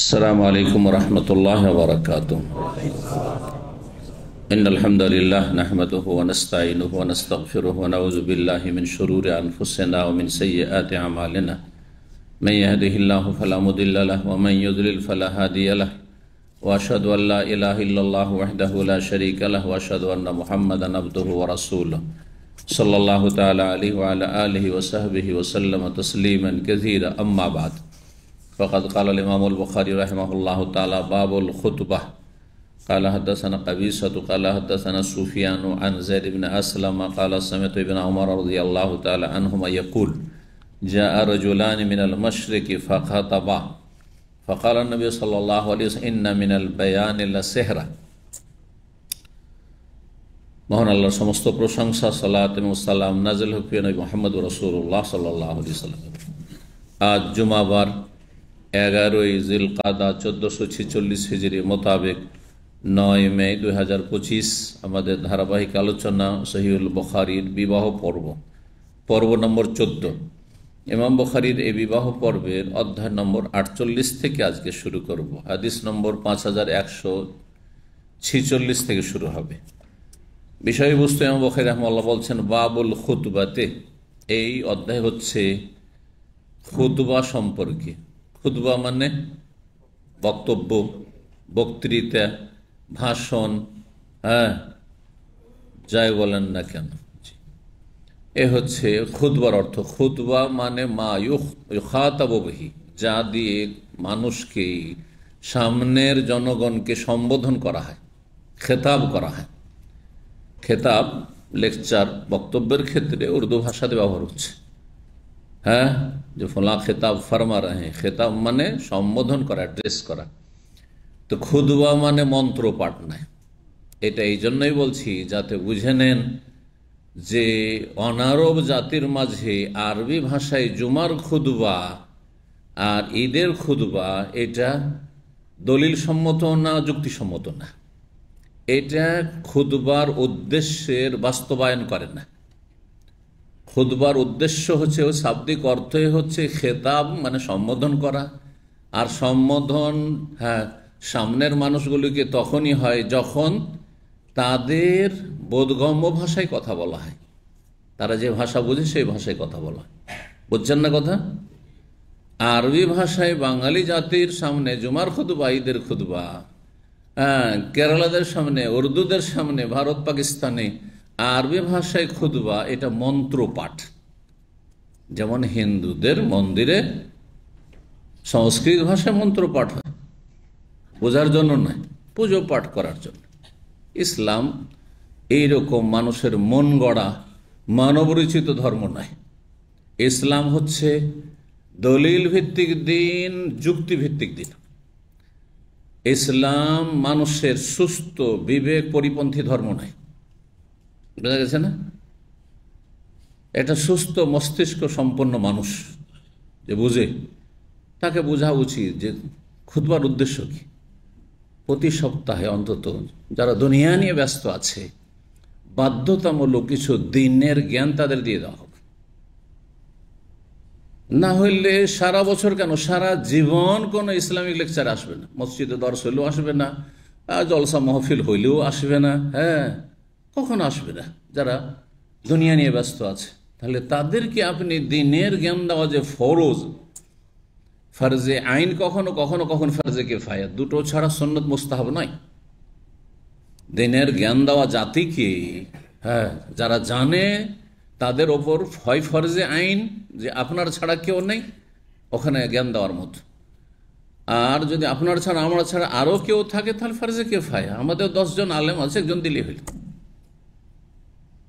अस्सलामु अलैकुम वरहमतुल्लाहि वबरकातुहू। इन्नल हम्दुलिल्लाह नहमदुहु व नस्तईनुहु व नस्तगफिरुहु व नऊज़ु बिल्लाहि मिन शुरूरि अनफुसिना व मिन सय्यिआति अमालिना। मन यहदिहिल्लाहु फला मुदिल्ल लहु व मन युद्लिल फला हादिय लहु व अशहदु अन ला इलाहा इल्लल्लाहु वहदहु ला शरीका लहु व अशहदु अन्ना मुहम्मदन अब्दुहु व रसूलुहु सल्लल्लाहु तआला अलैहि व अला आलिहि व सहबिहि व सल्लम तस्लीमन कसीरा। अम्मा बाद फ़क़द क़ाल इमाम बुखारी रहमहुल्लाहु तआला बाबुल खुतबह क़ाल हद्दसना क़बीसतु क़ाल हद्दसना सुफ़ियान अन ज़ैद इब्न अस्लम क़ाल समिअतु इब्न उमर रज़ियल्लाहु तआला अन्हुमा यक़ूल जाअ रजुलान मिनल मशरिक़ि फ़ख़तबा फ़क़ाल नबी सल्लल्लाहु अलैहि वसल्लम इन्ना मिनल बयानि लसिहरा। মহান আল্লাহর সমস্ত প্রশংসা, সালাত এবং সালাম নাজিল হোক নবী মুহাম্মদ রাসূলুল্লাহ সাল্লাল্লাহু আলাইহি ওয়াসাল্লাম। আজ জুমাবার 11ই জিলকাদা 1446 হিজরি মোতাবেক 9 মে 2025 আমাদের ধারাবাহিক আলোচনা সহিহুল বুখারীর বিবাহ পর্ব নম্বর 14। ইমাম বুখারীর এই বিবাহ পর্বের অধ্যায় নম্বর 48 থেকে আজকে শুরু করব। হাদিস নম্বর 5146 থেকে শুরু হবে। বিষয়বস্তু ইমাম বুখারী রাহিমাহুল্লাহ বলছেন বাবুল খুতবাতে, এই অধ্যায় হচ্ছে খুতবা সম্পর্কে। খুতবা মানে বক্তব্য, বক্তৃতা, ভাষণ, যাই বলেন না কেন, এ হচ্ছে খুতবার অর্থ। খুতবা মানে মা ইউখাতাবু বিহি, যা দিয়ে মানুষকে, সামনের জনগণকে সম্বোধন করা হয়, খেতাব করা হয়। খেতাব, লেকচার, বক্তব্যের ক্ষেত্রে উর্দু ভাষাতে ব্যবহার হচ্ছে। যে ফলা খেতাব ফরমা রাহে, খেতাব মানে সম্বোধন করা, অ্যাড্রেস করা। তো খুতবা মানে মন্ত্র পাঠ নয়। এটা এই জন্যই বলছি যাতে বুঝে নেন যে অনারব জাতির মাঝে আরবি ভাষায় জুমার খুতবা আর ঈদের খুতবা এটা দলিল সম্মত না, যুক্তিসম্মত না। এটা খুতবার উদ্দেশ্যের বাস্তবায়ন করে না। খুতবার উদ্দেশ্য হচ্ছে, ওই শাব্দিক অর্থই হচ্ছে খেতাব মানে সম্বোধন করা। আর সম্বোধন সামনের মানুষগুলিকে তখনই হয় যখন তাদের বোধগম্য ভাষায় কথা বলা হয়, তারা যে ভাষা বোঝে সেই ভাষায় কথা বলা হয়। বুঝছেন না কথা? আরবি ভাষায় বাঙালি জাতির সামনে জুমার খুতবা, ঈদের খুতবা, কেরালাদের সামনে, উর্দুদের সামনে, ভারত পাকিস্তানে আরবি ভাষায় খুতবা এটা মন্ত্র পাঠ। যেমন হিন্দুদের মন্দিরে সংস্কৃত ভাষায় মন্ত্র পাঠ হয়, বোঝার জন্য নয়, পুজো পাঠ করার জন্য। ইসলাম এইরকম মানুষের মন গড়া মানবরচিত ধর্ম নয়। ইসলাম হচ্ছে দলিল ভিত্তিক দিন, যুক্তি ভিত্তিক দিন। ইসলাম মানুষের সুস্থ বিবেক পরিপন্থী ধর্ম নয়। বোঝা গেছে না? এটা সুস্থ মস্তিষ্ক সম্পন্ন মানুষ যে বুঝে, তাকে বোঝা উচিত যে খুতবার উদ্দেশ্য কি। প্রতি সপ্তাহে অন্তত যারা দুনিয়া নিয়ে ব্যস্ত আছে, বাধ্যতামূলক কিছু দিনের জ্ঞান তাদের দিয়ে দেওয়া হবে। না হইলে সারা বছর কেন, সারা জীবন কোনো ইসলামিক লেকচার আসবে না, মসজিদে দর্শ হইলেও আসবে না, জলসা মহফিল হইলেও আসবে না। কখনো আসবে না যারা দুনিয়া নিয়ে ব্যস্ত আছে। তাহলে তাদেরকে আপনি দিনের জ্ঞান দেওয়া যে ফরজ, ফরজে আইন কখনো কখনো কখনো ফরজে কিফায়া, দুটো ছাড়া সুন্নত মুস্তাহাব নয়। দিনের জ্ঞান দেওয়া জাতিকে, যারা জানে তাদের ওপর হয় ফরজে আইন, যে আপনার ছাড়া কেউ নেই ওখানে জ্ঞান দেওয়ার মতো। আর যদি আপনার ছাড়া, আমরা ছাড়া আরও কেউ থাকে তাহলে ফরজে কিফায়া। আমাদের 10 জন আলেম আছে, একজন দিলে হইল।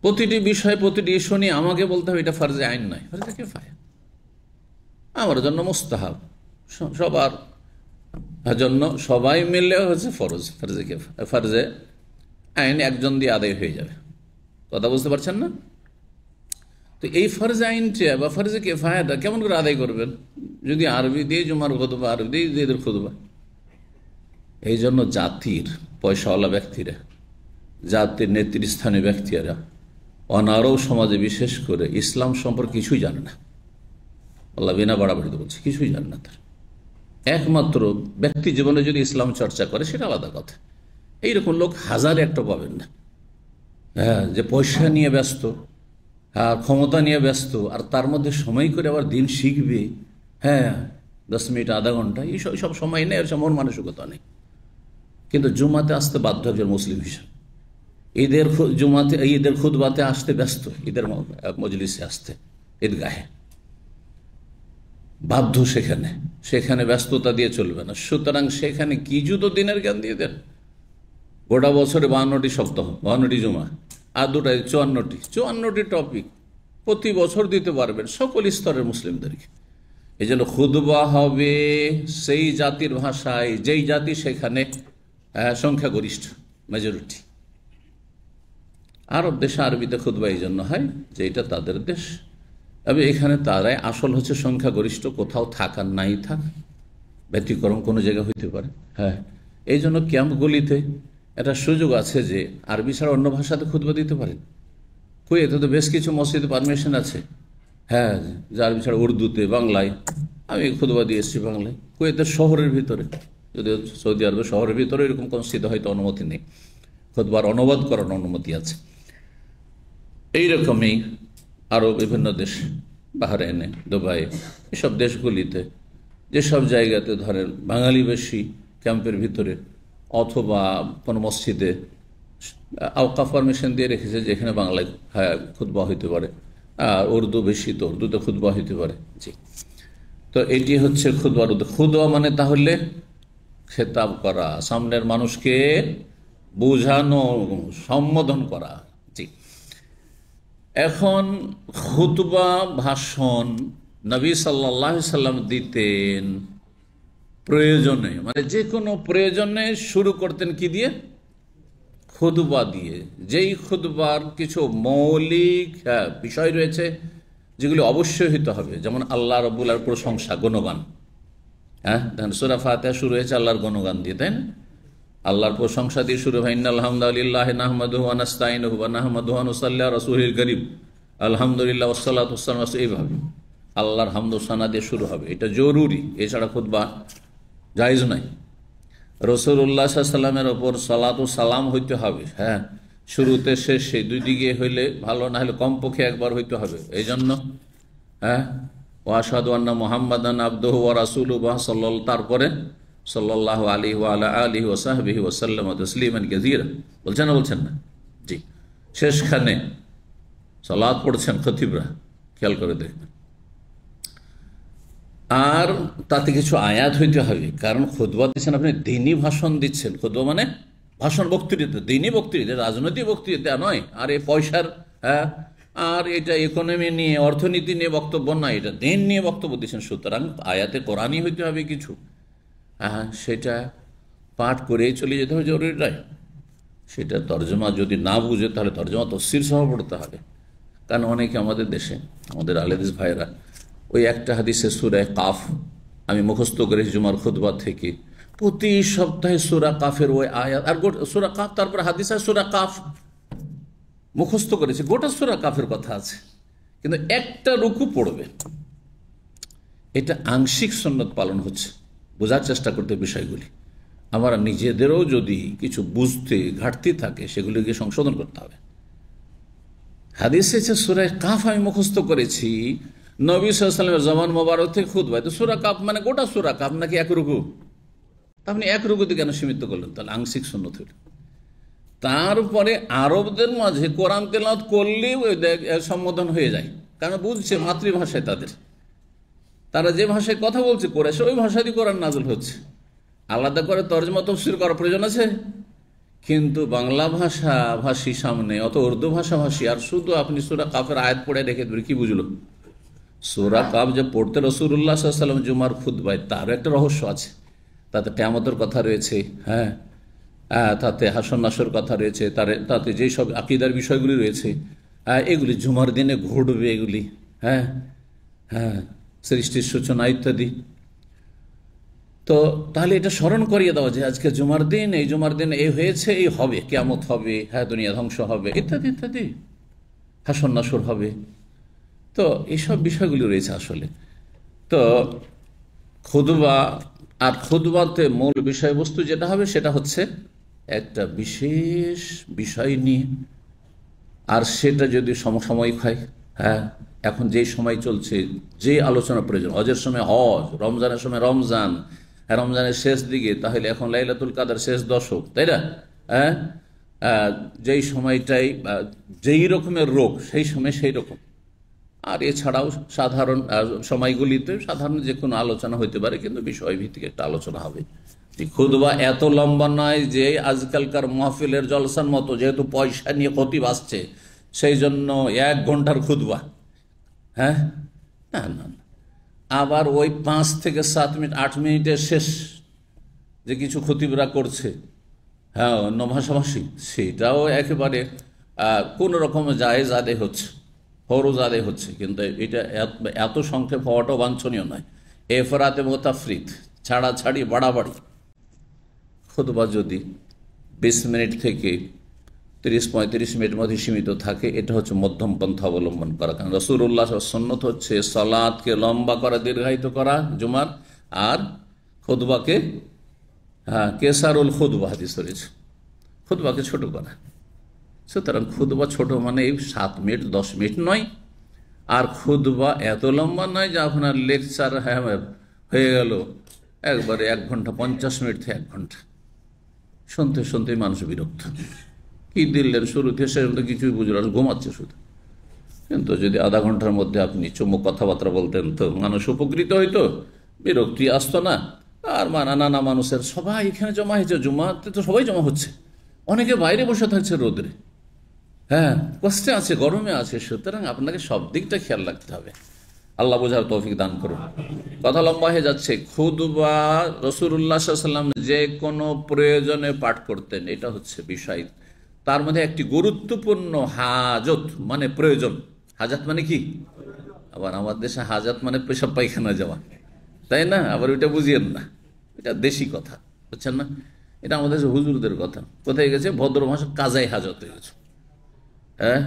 প্রতিটি বিষয়, প্রতিটি ইস্যু নিয়ে আমাকে বলতে হবে এটা ফরজে আইন নয়, ফরজে কিফায়া। আমার জন্য মুস্তাহাব, সবার জন্য সবাই মিললে হচ্ছে ফরজ, ফরজে কিফায়া। ফরজে আইন একজন দিয়ে আদায় হয়ে যাবে। কথা বুঝতে পারছেন না? তো এই ফরজে আইনটা বা ফরজে কিফায়াটা কেমন করে আদায় করবেন যদি আরবি দিয়ে জুমার খুতবা, আরবি দিয়ে ঈদের খুতবা? এই জন্য জাতির পয়সাওয়ালা ব্যক্তিরা, জাতির নেতৃস্থানীয় ব্যক্তিরা অনারব সমাজে বিশেষ করে ইসলাম সম্পর্কে কিছুই জানে না। আল্লাহ বিনা বাড়াবাড়িতে বলছে, কিছুই জানে না। তার একমাত্র ব্যক্তি জীবনে যদি ইসলাম চর্চা করে সেটা আলাদা কথা। এইরকম লোক হাজারে একটা পাবেন না। হ্যাঁ, যে পয়সা নিয়ে ব্যস্ত আর ক্ষমতা নিয়ে ব্যস্ত আর তার মধ্যে সময় করে আবার দিন শিখবে, হ্যাঁ 10 মিনিট আধা ঘন্টা, এইসব সময় নেই, এর মন মানসিকতা নেই। কিন্তু জুমাতে আসতে বাধ্য একজন মুসলিম হিসাবে, ঈদের খুতবাতে আসতে ব্যস্ত, ঈদের মজলিসে আসতে, ঈদগাহে বাধ্য, সেখানে ব্যস্ততা দিয়ে চলবে না। সুতরাং সেখানে কি জুতো দিনের জ্ঞান দিয়ে দেন? গোটা বছরে 52টি সপ্তাহ, 52টি জুমা, আর দুটাই 54টি টপিক প্রতি বছর দিতে পারবেন সকল স্তরের মুসলিমদেরকে। এই জন্য খুতবা হবে সেই জাতির ভাষায় যেই জাতি সেখানে সংখ্যাগরিষ্ঠ, মেজরিটি। আরব দেশে আরবিতে খুতবা এই জন্য হয় যে এটা তাদের দেশ, তবে এখানে তারাই আসল হচ্ছে সংখ্যাগরিষ্ঠ, কোথাও থাকার নাই থাক, ব্যতিক্রম কোনো জায়গা হইতে পারে। হ্যাঁ, এই জন্য ক্যাম্পগুলিতে একটা সুযোগ আছে যে আরবি ছাড়া অন্য ভাষাতে খুতবা দিতে পারেন। কুয়েতে তো বেশ কিছু মসজিদে পারমিশন আছে, হ্যাঁ, যে আরবি ছাড়া উর্দুতে, বাংলায়। আমি খুতবা দিয়ে এসেছি বাংলায়, কুয়েতের শহরের ভিতরে, যদিও সৌদি আরবের শহরের ভিতরে এরকম মসজিদে হয়তো অনুমতি নেই, খুতবার অনুবাদ করার অনুমতি আছে। এইরকমই আরও বিভিন্ন দেশ, বাহরাইনে, দুবাই, এসব দেশগুলিতে যেসব জায়গাতে ধরেন বাঙালি বেশি ক্যাম্পের ভিতরে অথবা কোনো মসজিদে আওকাফ পারমিশন দিয়ে রেখেছে যেখানে বাংলায় খুতবা হইতে পারে, আর উর্দু বেশি তো উর্দুতে খুতবা হইতে পারে। জি, তো এটি হচ্ছে খুতবার উদ্দেশ্য। খুতবা মানে তাহলে খেতাব করা, সামনের মানুষকে বোঝানো, সম্বোধন করা। জি, এখন খুতবা ভাষণ নবী সাল্লাল্লাহু আলাইহি সাল্লাম দিতেন প্রয়োজনে, মানে যে কোনো প্রয়োজনে শুরু করতেন কি দিয়ে? খুতবা দিয়ে। যেই খুতবার কিছু মৌলিক বিষয় রয়েছে যেগুলি অবশ্যই হইতে হবে, যেমন আল্লাহ রাব্বুল আলামিনের প্রশংসা, গুণগান। হ্যাঁ, দেখেন সূরা ফাতিহা শুরু হয়েছে আল্লাহর গুণগান দিয়ে, তাই না? আল্লাহর প্রশংসা দিয়ে শুরু হয়, ইন্নাল হামদালিল্লাহি নাহমাদুহু ওয়া নাস্তাইনুহু ওয়া নাহমাদুহু ওয়া নুসাল্লি আলা রাসূলিল কারীম আলহামদুলিল্লাহ ওয়াসসালাতু ওয়াসসালামু আলা, এইভাবে আল্লাহর হামদ ও সানা দিয়ে শুরু হবে। এটা জরুরি, এছাড়া খুতবা জায়েজ নাই। রাসূলুল্লাহ সাল্লাল্লাহু আলাইহি ওয়াসাল্লামের ওপর সালাত ও সালাম হইতে হবে, হ্যাঁ, শুরুতে শেষে দুই দিকে হইলে ভালো, না হলে কমপক্ষে একবার হইতে হবে। এই জন্য হ্যাঁ, ওয়া আশহাদু আন্না মুহাম্মাদান আবদুহু ওয়া রাসূলুহু সাল্লাল্লাহু, তারপরে সাল্লাল্লাহু আলাইহি ওয়া আলা আলিহি ওয়া সাহবিহি ওয়া সাল্লাম তাসলিমান কাসীরা, বলছেন না? বলছেন না? জি, শেষখানে সালাত পড়ছেন খতিবরা, খেয়াল করে দেখবেন। আর তাতে কিছু আয়াত হইতে হবে, কারণ খুতবা দিচ্ছেন আপনি, দ্বীনি ভাষণ দিচ্ছেন। খুতবা মানে ভাষণ, বক্তৃতা, দ্বীনি বক্তৃতা, রাজনৈতিক বক্তৃতা নয়। আর এই পয়সার, হ্যাঁ, আর এটা ইকোনমি নিয়ে, অর্থনীতি নিয়ে বক্তব্য নয়, এটা দিন নিয়ে বক্তব্য দিচ্ছেন। সুতরাং আয়াতে কোরআনই হইতে হবে কিছু, হ্যাঁ, সেটা পাঠ করেই চলে যেতে হবে, জরুরি নয়। সেটা তর্জমা যদি না বুঝে তাহলে তর্জমা তফসির সহ পড়তে হবে। কারণ অনেকে আমাদের দেশে, আমাদের আহলেদিস ভাইরা, ওই একটা হাদিসে সূরা কাফ আমি মুখস্থ করেছি জুমার খুতবা থেকে, প্রতি সপ্তাহে সূরা কাফের ওই আয়াত, আর সূরা কাফ, তারপরে হাদিসে সূরা কাফ মুখস্থ করেছে, গোটা সূরা কাফের কথা আছে, কিন্তু একটা রুকু পড়বে। এটা আংশিক সুন্নত পালন হচ্ছে, বোঝার চেষ্টা করতে বিষয়গুলি। আমরা নিজেদেরও যদি কিছু বুঝতে ঘাটতি থাকে সেগুলিকে সংশোধন করতে হবে। হাদিসে সূরা কাফ আমি মুখস্থ করেছি নবী সাল্লাল্লাহু আলাইহি ওয়াসাল্লামের জবান মোবারক থেকে খুতবায়, তো সূরা কাফ মানে গোটা সূরা কাফ নাকি এক রুকু? আপনি এক রুকুতে কেন সীমিত করলেন? তাহলে আংশিক সুন্নত হইল। তারপরে আরবদের মাঝে কোরআন তেলাওয়াত করলেও সম্বোধন হয়ে যায়, কারণ বুঝছে মাতৃভাষায় তাদের, তারা যে ভাষায় কথা বলছে কোরআন, ওই ভাষাতেই কোরআন নাযিল হচ্ছে। আলাদা করে তরজমা তাফসীর করার প্রয়োজন আছে? কিন্তু বাংলা ভাষাভাষী সামনে অত উর্দু ভাষাভাষী, আর শুধু আপনি সূরা কাফের আয়াত পড়ে রেখে দেবেন, কি বুঝলো? সূরা কাফ যে পড়তে রাসূলুল্লাহ সাল্লাল্লাহু আলাইহি ওয়াসাল্লাম জুমার খুতবায়, তার একটা রহস্য আছে। তাতে কিয়ামতের কথা রয়েছে, হ্যাঁ, তাতে হাসর নাসর কথা রয়েছে, তাতে যেই সব আকীদার বিষয়গুলি রয়েছে, এগুলি জুমার দিনে ঘটবে, এগুলি, হ্যাঁ হ্যাঁ, সৃষ্টির সূচনা ইত্যাদি। তো তাহলে এটা স্মরণ করিয়ে দেওয়া যে আজকে জুমার দিন, এই জুমার দিন এই হয়েছে, এই হবে, কিয়ামত হবে, হ্যাঁ, দুনিয়া ধ্বংস হবে, ইত্যাদি ইত্যাদি, হাসর নাসর হবে। তো এইসব বিষয়গুলি রয়েছে আসলে। তো খুতবা আর খুতবাতে মূল বিষয়বস্তু যেটা হবে সেটা হচ্ছে একটা বিশেষ বিষয় নিয়ে, আর সেটা যদি সমসাময়িক হয়, হ্যাঁ, এখন যেই সময় চলছে, যে আলোচনা প্রয়োজন, হজের সময় হজ, রমজানের সময় রমজান, হ্যাঁ, রমজানের শেষ দিকে, তাহলে এখন লাইলাতুল কাদের শেষ দশক, তাই না? হ্যাঁ, যেই সময়টাই যেই রকমের রোগ সেই সময় সেই রকম। আর এছাড়াও সাধারণ সময়গুলিতে সাধারণ যে কোনো আলোচনা হইতে পারে, কিন্তু বিষয়ভিত্তিক একটা আলোচনা হবে। খুতবা এত লম্বা নয় যে আজকালকার মাহফিলের জলসার মতো, যেহেতু পয়সা নিয়ে খতিব আসছে সেই জন্য 1 ঘন্টার খুতবা। হ্যাঁ, না না না। আবার ওই 5 থেকে 7 মিনিট 8 মিনিটের শেষ যে কিছু খতিবরা করছে, হ্যাঁ, অন্য ভাষাভাষী, সেটাও একেবারে কোনো রকম জায়েজ আদায় হচ্ছে, ফরজ আদায় হচ্ছে, কিন্তু এটা এত সংক্ষেপ হওয়াটাও বাঞ্ছনীয় নয়। এফরাত এবং তাফরিত, ছাড়াছাড়ি, বাড়াবাড়ি। খুতবা যদি 20 মিনিট থেকে 30-35 মিনিটের মধ্যে সীমিত থাকে, এটা হচ্ছে মধ্যম পন্থা অবলম্বন করা। কারণ রাসূলুল্লাহ সুন্নত হচ্ছে সালাতকে লম্বা করা, দীর্ঘায়িত করা জুমার, আর খুতবাকে কেসারুল খুতবা হাদিস রয়েছে, খুতবাকে ছোট করা। সুতরাং খুতবা ছোট মানে 7 মিনিট 10 মিনিট নয়, আর খুতবা এত লম্বা নয় যে আপনার লেকচার হয়ে গেল একবারে 1 ঘন্টা 50 মিনিট থেকে 1 ঘন্টা। শুনতে শুনতে মানুষ বিরক্ত, কি দিলেন শুরুতে শেষ পর্যন্ত কিছুই বুঝলেন, ঘুমাচ্ছে শুধু। কিন্তু যদি আধা ঘন্টার মধ্যে আপনি চুমুক কথাবার্তা বলতেন তো মানুষ উপকৃত হইতো, বিরক্তি আসতো না। আর নানা মানুষের সবাই এখানে জমা হয়েছে, জুমাতে তো সবাই জমা হচ্ছে, অনেকে বাইরে বসে থাকছে রোদরে, হ্যাঁ, কষ্টে আছে, গরমে আছে। সুতরাং আপনাকে সব দিকটা খেয়াল রাখতে হবে। আল্লাহ বোঝার তৌফিক দান করুন। কথা লম্বা হয়ে যাচ্ছে। খুতবা রাসূলুল্লাহ সাল্লাল্লাহু আলাইহি ওয়াসাল্লাম যে কোনো প্রয়োজনে পাঠ করতেন, এটা হচ্ছে বিষয়। তার মধ্যে একটি গুরুত্বপূর্ণ হাজত মানে প্রয়োজন। হাজাত মানে কি? আবার আমার দেশে হাজাত মানে পেশাব পায়খানা যাওয়া, তাই না? আবার ওইটা বুঝিয়েন না, এটা দেশি কথা, বুঝছেন না? এটা আমাদের হুজুরদের কথা। কোথায় গেছে? ভদ্র ভাষা কাজাই হাজত হয়ে গেছে। হ্যাঁ,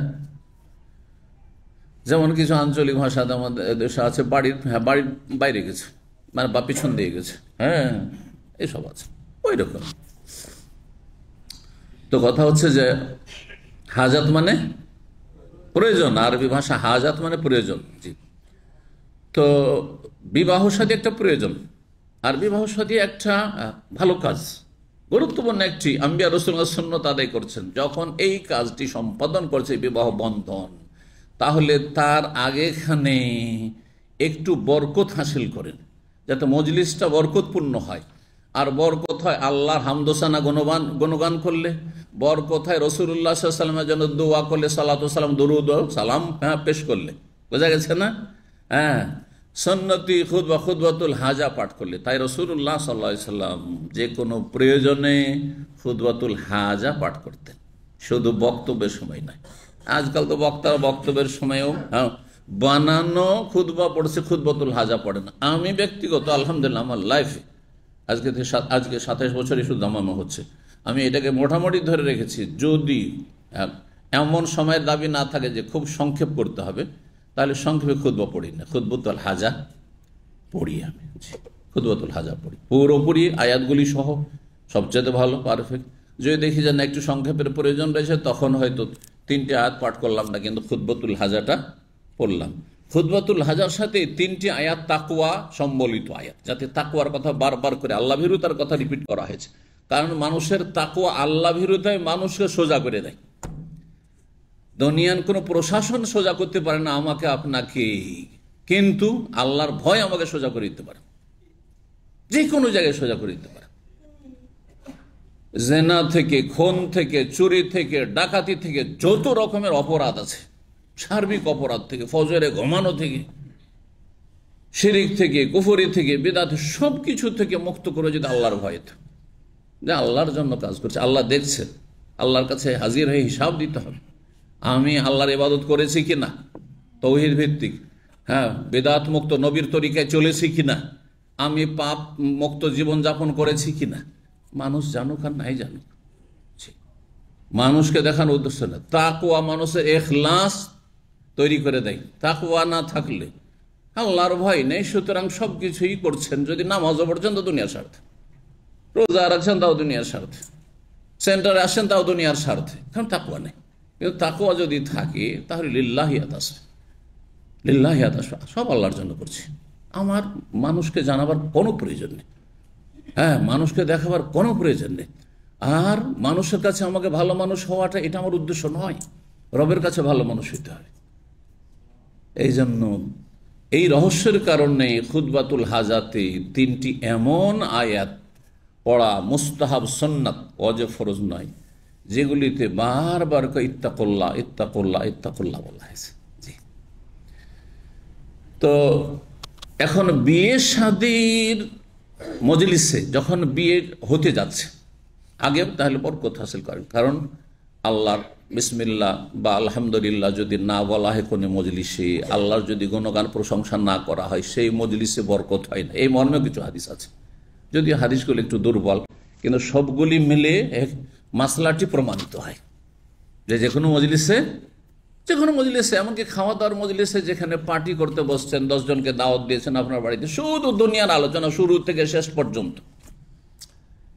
যেমন কিছু আঞ্চলিক ভাষা আমাদের দেশে আছে, বাড়ির বাড়ির বাইরে গেছে, মানে বা পিছন দিয়ে গেছে, হ্যাঁ, এসব আছে ওই রকম। তো কথা হচ্ছে যে হাজাত মানে প্রয়োজন, আরবি ভাষা হাজাত মানে প্রয়োজন। জি, তো বিবাহ শাদী একটা প্রয়োজন, আর বিবাহ শাদী একটা ভালো কাজ, গুরুত্বপূর্ণ একটি। আম্বিয়া রাসূলুল্লাহ সুন্নাত আদায় করছেন, যখন এই কাজটি সম্পাদন করছে বিবাহ বন্ধন, তাহলে তার আগেখানে একটু বরকত হাসিল করেন, যাতে মজলিসটা বরকতপূর্ণ হয়। আর বরকত হয় আল্লাহর হামদোসানা গুণগান করলে, বরকত হয় রাসূলুল্লাহ সাল্লাল্লাহু আলাইহি ওয়াসাল্লামের জন্য দোয়া করলে, সালাতু সালাম, দরুদ ও সালাম পেশ করলে, বোঝা গেছে না? হ্যাঁ, সুন্নতি খুতবা, খুতবাতুল হাজা পাঠ করলে। তাই রাসূলুল্লাহ সাল্লাল্লাহু আলাইহি ওয়াসাল্লাম যে কোনো প্রয়োজনে খুতবাতুল হাজা পাঠ করতেন, শুধু বক্তব্যের সময় নয়। আজকাল তো বক্তারা বক্তব্যের সময়ও বানানো খুতবা পড়ছে, খুতবাতুল হাজা পড়ে না। আমি ব্যক্তিগত আলহামদুলিল্লাহ আমার লাইফে আজকে 27 বছরই শুধু জামানো হচ্ছে, আমি এটাকে মোটামুটি ধরে রেখেছি। যদি এমন সময়ের দাবি না থাকে যে খুব সংক্ষেপ করতে হবে, তাহলে সংক্ষেপে খুতবা পড়ি না, খুতবাতুল হাজা পড়ি। আমি খুতবাতুল হাজা পড়ি পুরোপুরি আয়াতগুলি সহ, সবচেয়ে ভালো, পারফেক্ট। যদি দেখি যে না একটু সংক্ষেপের প্রয়োজন রয়েছে, তখন হয়তো 3টি আয়াত পাঠ করলাম না, কিন্তু খুতবাতুল হাজাটা পড়লাম। খুতবাতুল হাজার সাথে 3টি আয়াত তাকওয়া সম্বলিত আয়াত, যাতে তাকওয়ার কথা বারবার করে, আল্লাহ ভীরুতার কথা রিপিট করা হয়েছে। কারণ মানুষের তাকওয়া, আল্লাহ ভীরুতায় মানুষকে সোজা করে দেয়। দুনিয়ার কোনো প্রশাসন সোজা করতে পারে না আমাকে আপনাকে, কিন্তু আল্লাহর ভয় আমাকে সোজা করে দিতে পারে, যে কোনো জায়গায় সোজা করে দিতে পারে। জেনা থেকে, খুন থেকে, চুরি থেকে, ডাকাতি থেকে, যত রকমের অপরাধ আছে, সার্বিক অপরাধ থেকে, ফজরে ঘুমানো থেকে, শিরিক থেকে, কুফরি থেকে, বিদআত, সব কিছু থেকে মুক্ত করে যদি আল্লাহর ভয়, যে আল্লাহর জন্য কাজ করছে, আল্লাহ দেখছেন, আল্লাহর কাছে হাজির হয়ে হিসাব দিতে হবে। আমি আল্লাহর ইবাদত করেছি কিনা, তৌহিদ ভিত্তিক, হ্যাঁ, বিদআত মুক্ত নবীর তরিকায় চলেছি কিনা, আমি পাপ মুক্ত জীবন যাপন করেছি কিনা। মানুষ জানুক আর নাই জানুক, মানুষকে দেখানোর উদ্দেশ্য না। তাকওয়া মানুষের ইখলাস তৈরি করে দেয়। তাকওয়া না থাকলে, আল্লাহর ভয় নেই, সুতরাং সবকিছুই করছেন। যদি নামাজও পড়ছেন তো দুনিয়ার স্বার্থে, রোজা রাখছেন তাও দুনিয়ার স্বার্থে, সেন্টারে আসেন তাও দুনিয়ার স্বার্থে, কারণ তাকওয়া নেই। কিন্তু তাকওয়া যদি থাকে তাহলে লিল্লাহিয়াত আসবে, লিল্লাহিয়াত আসবে, সব আল্লাহর জন্য করছি। আমার মানুষকে জানাবার কোনো প্রয়োজন নেই, হ্যাঁ, মানুষকে দেখাবার কোনো প্রয়োজন নেই। আর মানুষের কাছে আমাকে ভালো মানুষ হওয়াটা এটা আমার উদ্দেশ্য নয়, রবের কাছে ভালো মানুষ হইতে হবে। এই জন্য এই রহস্যের কারণে খুতবাতুল হাজাতে 3টি এমন আয়াত পড়া মুস্তাহাব, সুন্নাত, ওয়াজিব, ফরজ নয়, যেগুলিতে বারবার ইত্তাকুল্লাহ ইত্তাকুল্লাহ ইত্তাকুল্লাহ বলা হয়েছে। জি, তো এখন বিয়ে শাদীর মজলিসে যখন বিয়ে হতে যাচ্ছে, আগে তাহলে বরকত হাসিল করেন, কারণ আল্লাহর বিসমিল্লাহ বা আলহামদুলিল্লাহ যদি না বলা হয় কোনো মজলিসে, আল্লাহর যদি গুণগান প্রশংসা না করা হয়, সেই মজলিসে বরকত হয় না। এই মর্মেও কিছু হাদিস আছে, যদিও হাদিসগুলি একটু দুর্বল, কিন্তু সবগুলি মিলে মাসলাটি প্রমাণিত হয় যে যে কোনো মজলিসে, এমনকি খাওয়া দাওয়ার মজলিসে, যেখানে পার্টি করতে বসছেন, 10 জনকে দাওয়াত দিয়েছেন আপনার বাড়িতে, শুধু দুনিয়ার আলোচনা শুরু থেকে শেষ পর্যন্ত,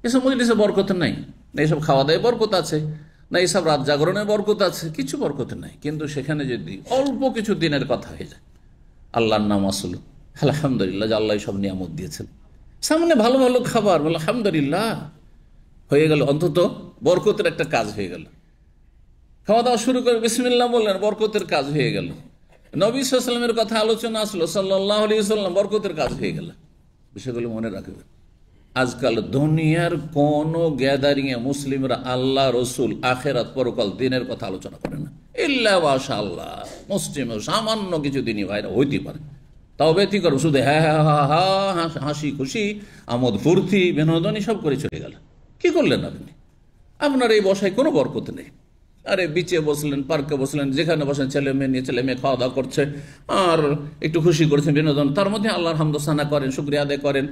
এসব মজলিসে বরকত নাই। না এসব খাওয়া দাওয়ায় বরকত আছে, না এসব রাত জাগরণে বরকত আছে, কিছু বরকত নাই। কিন্তু সেখানে যদি অল্প কিছু দিনের কথা হয়ে যায়, আল্লাহর নাম আসলো, আলহামদুলিল্লাহ যে আল্লাহ সব নিয়ামত দিয়েছেন, সামনে ভালো ভালো খাবার, বলে আলহামদুলিল্লাহ, হয়ে গেল, অন্তত বরকতের একটা কাজ হয়ে গেল। খাওয়া দাওয়া শুরু করে বিসমিল্লাহ বললেন, বরকতের কাজ হয়ে গেল। নবী সাল্লাল্লাহু আলাইহি ওয়াসাল্লামের কথা আলোচনা আসলো, সাল্লাল্লাহু আলাইহি ওয়াসাল্লাম, বরকতের কাজ হয়ে গেল। বিষয়গুলো মনে রাখবেন। আজকাল দুনিয়ার কোন গ্যাদারিংয়ে মুসলিমরা আল্লাহ, রসুল, আখেরাত, পরকাল, দিনের কথা আলোচনা করে না। ইল্লা মাশাআল্লাহ মুসলিম সামান্য কিছু দিনই ভাইরা হইতে পারে, তাও ব্যতিক্রম, শুধু হ্যাঁ হ্যাঁ হা হা হাসি খুশি, আমোদ ফুর্তি, বিনোদনী সব করে চলে গেল। কি করলেন আপনি? আপনার এই বসায় কোনো বরকত নেই। আরে বিচে বসলেন, পার্কে বসলেন, যেখানে বসেন, ছেলে মেয়ে নিয়ে, ছেলে মেয়ে খাওয়া দাওয়া করছে আর একটু খুশি করছেন, বিনোদন, তার মধ্যে আল্লাহর হামদ সানা করেন, শুকরিয়া আদায় করেন,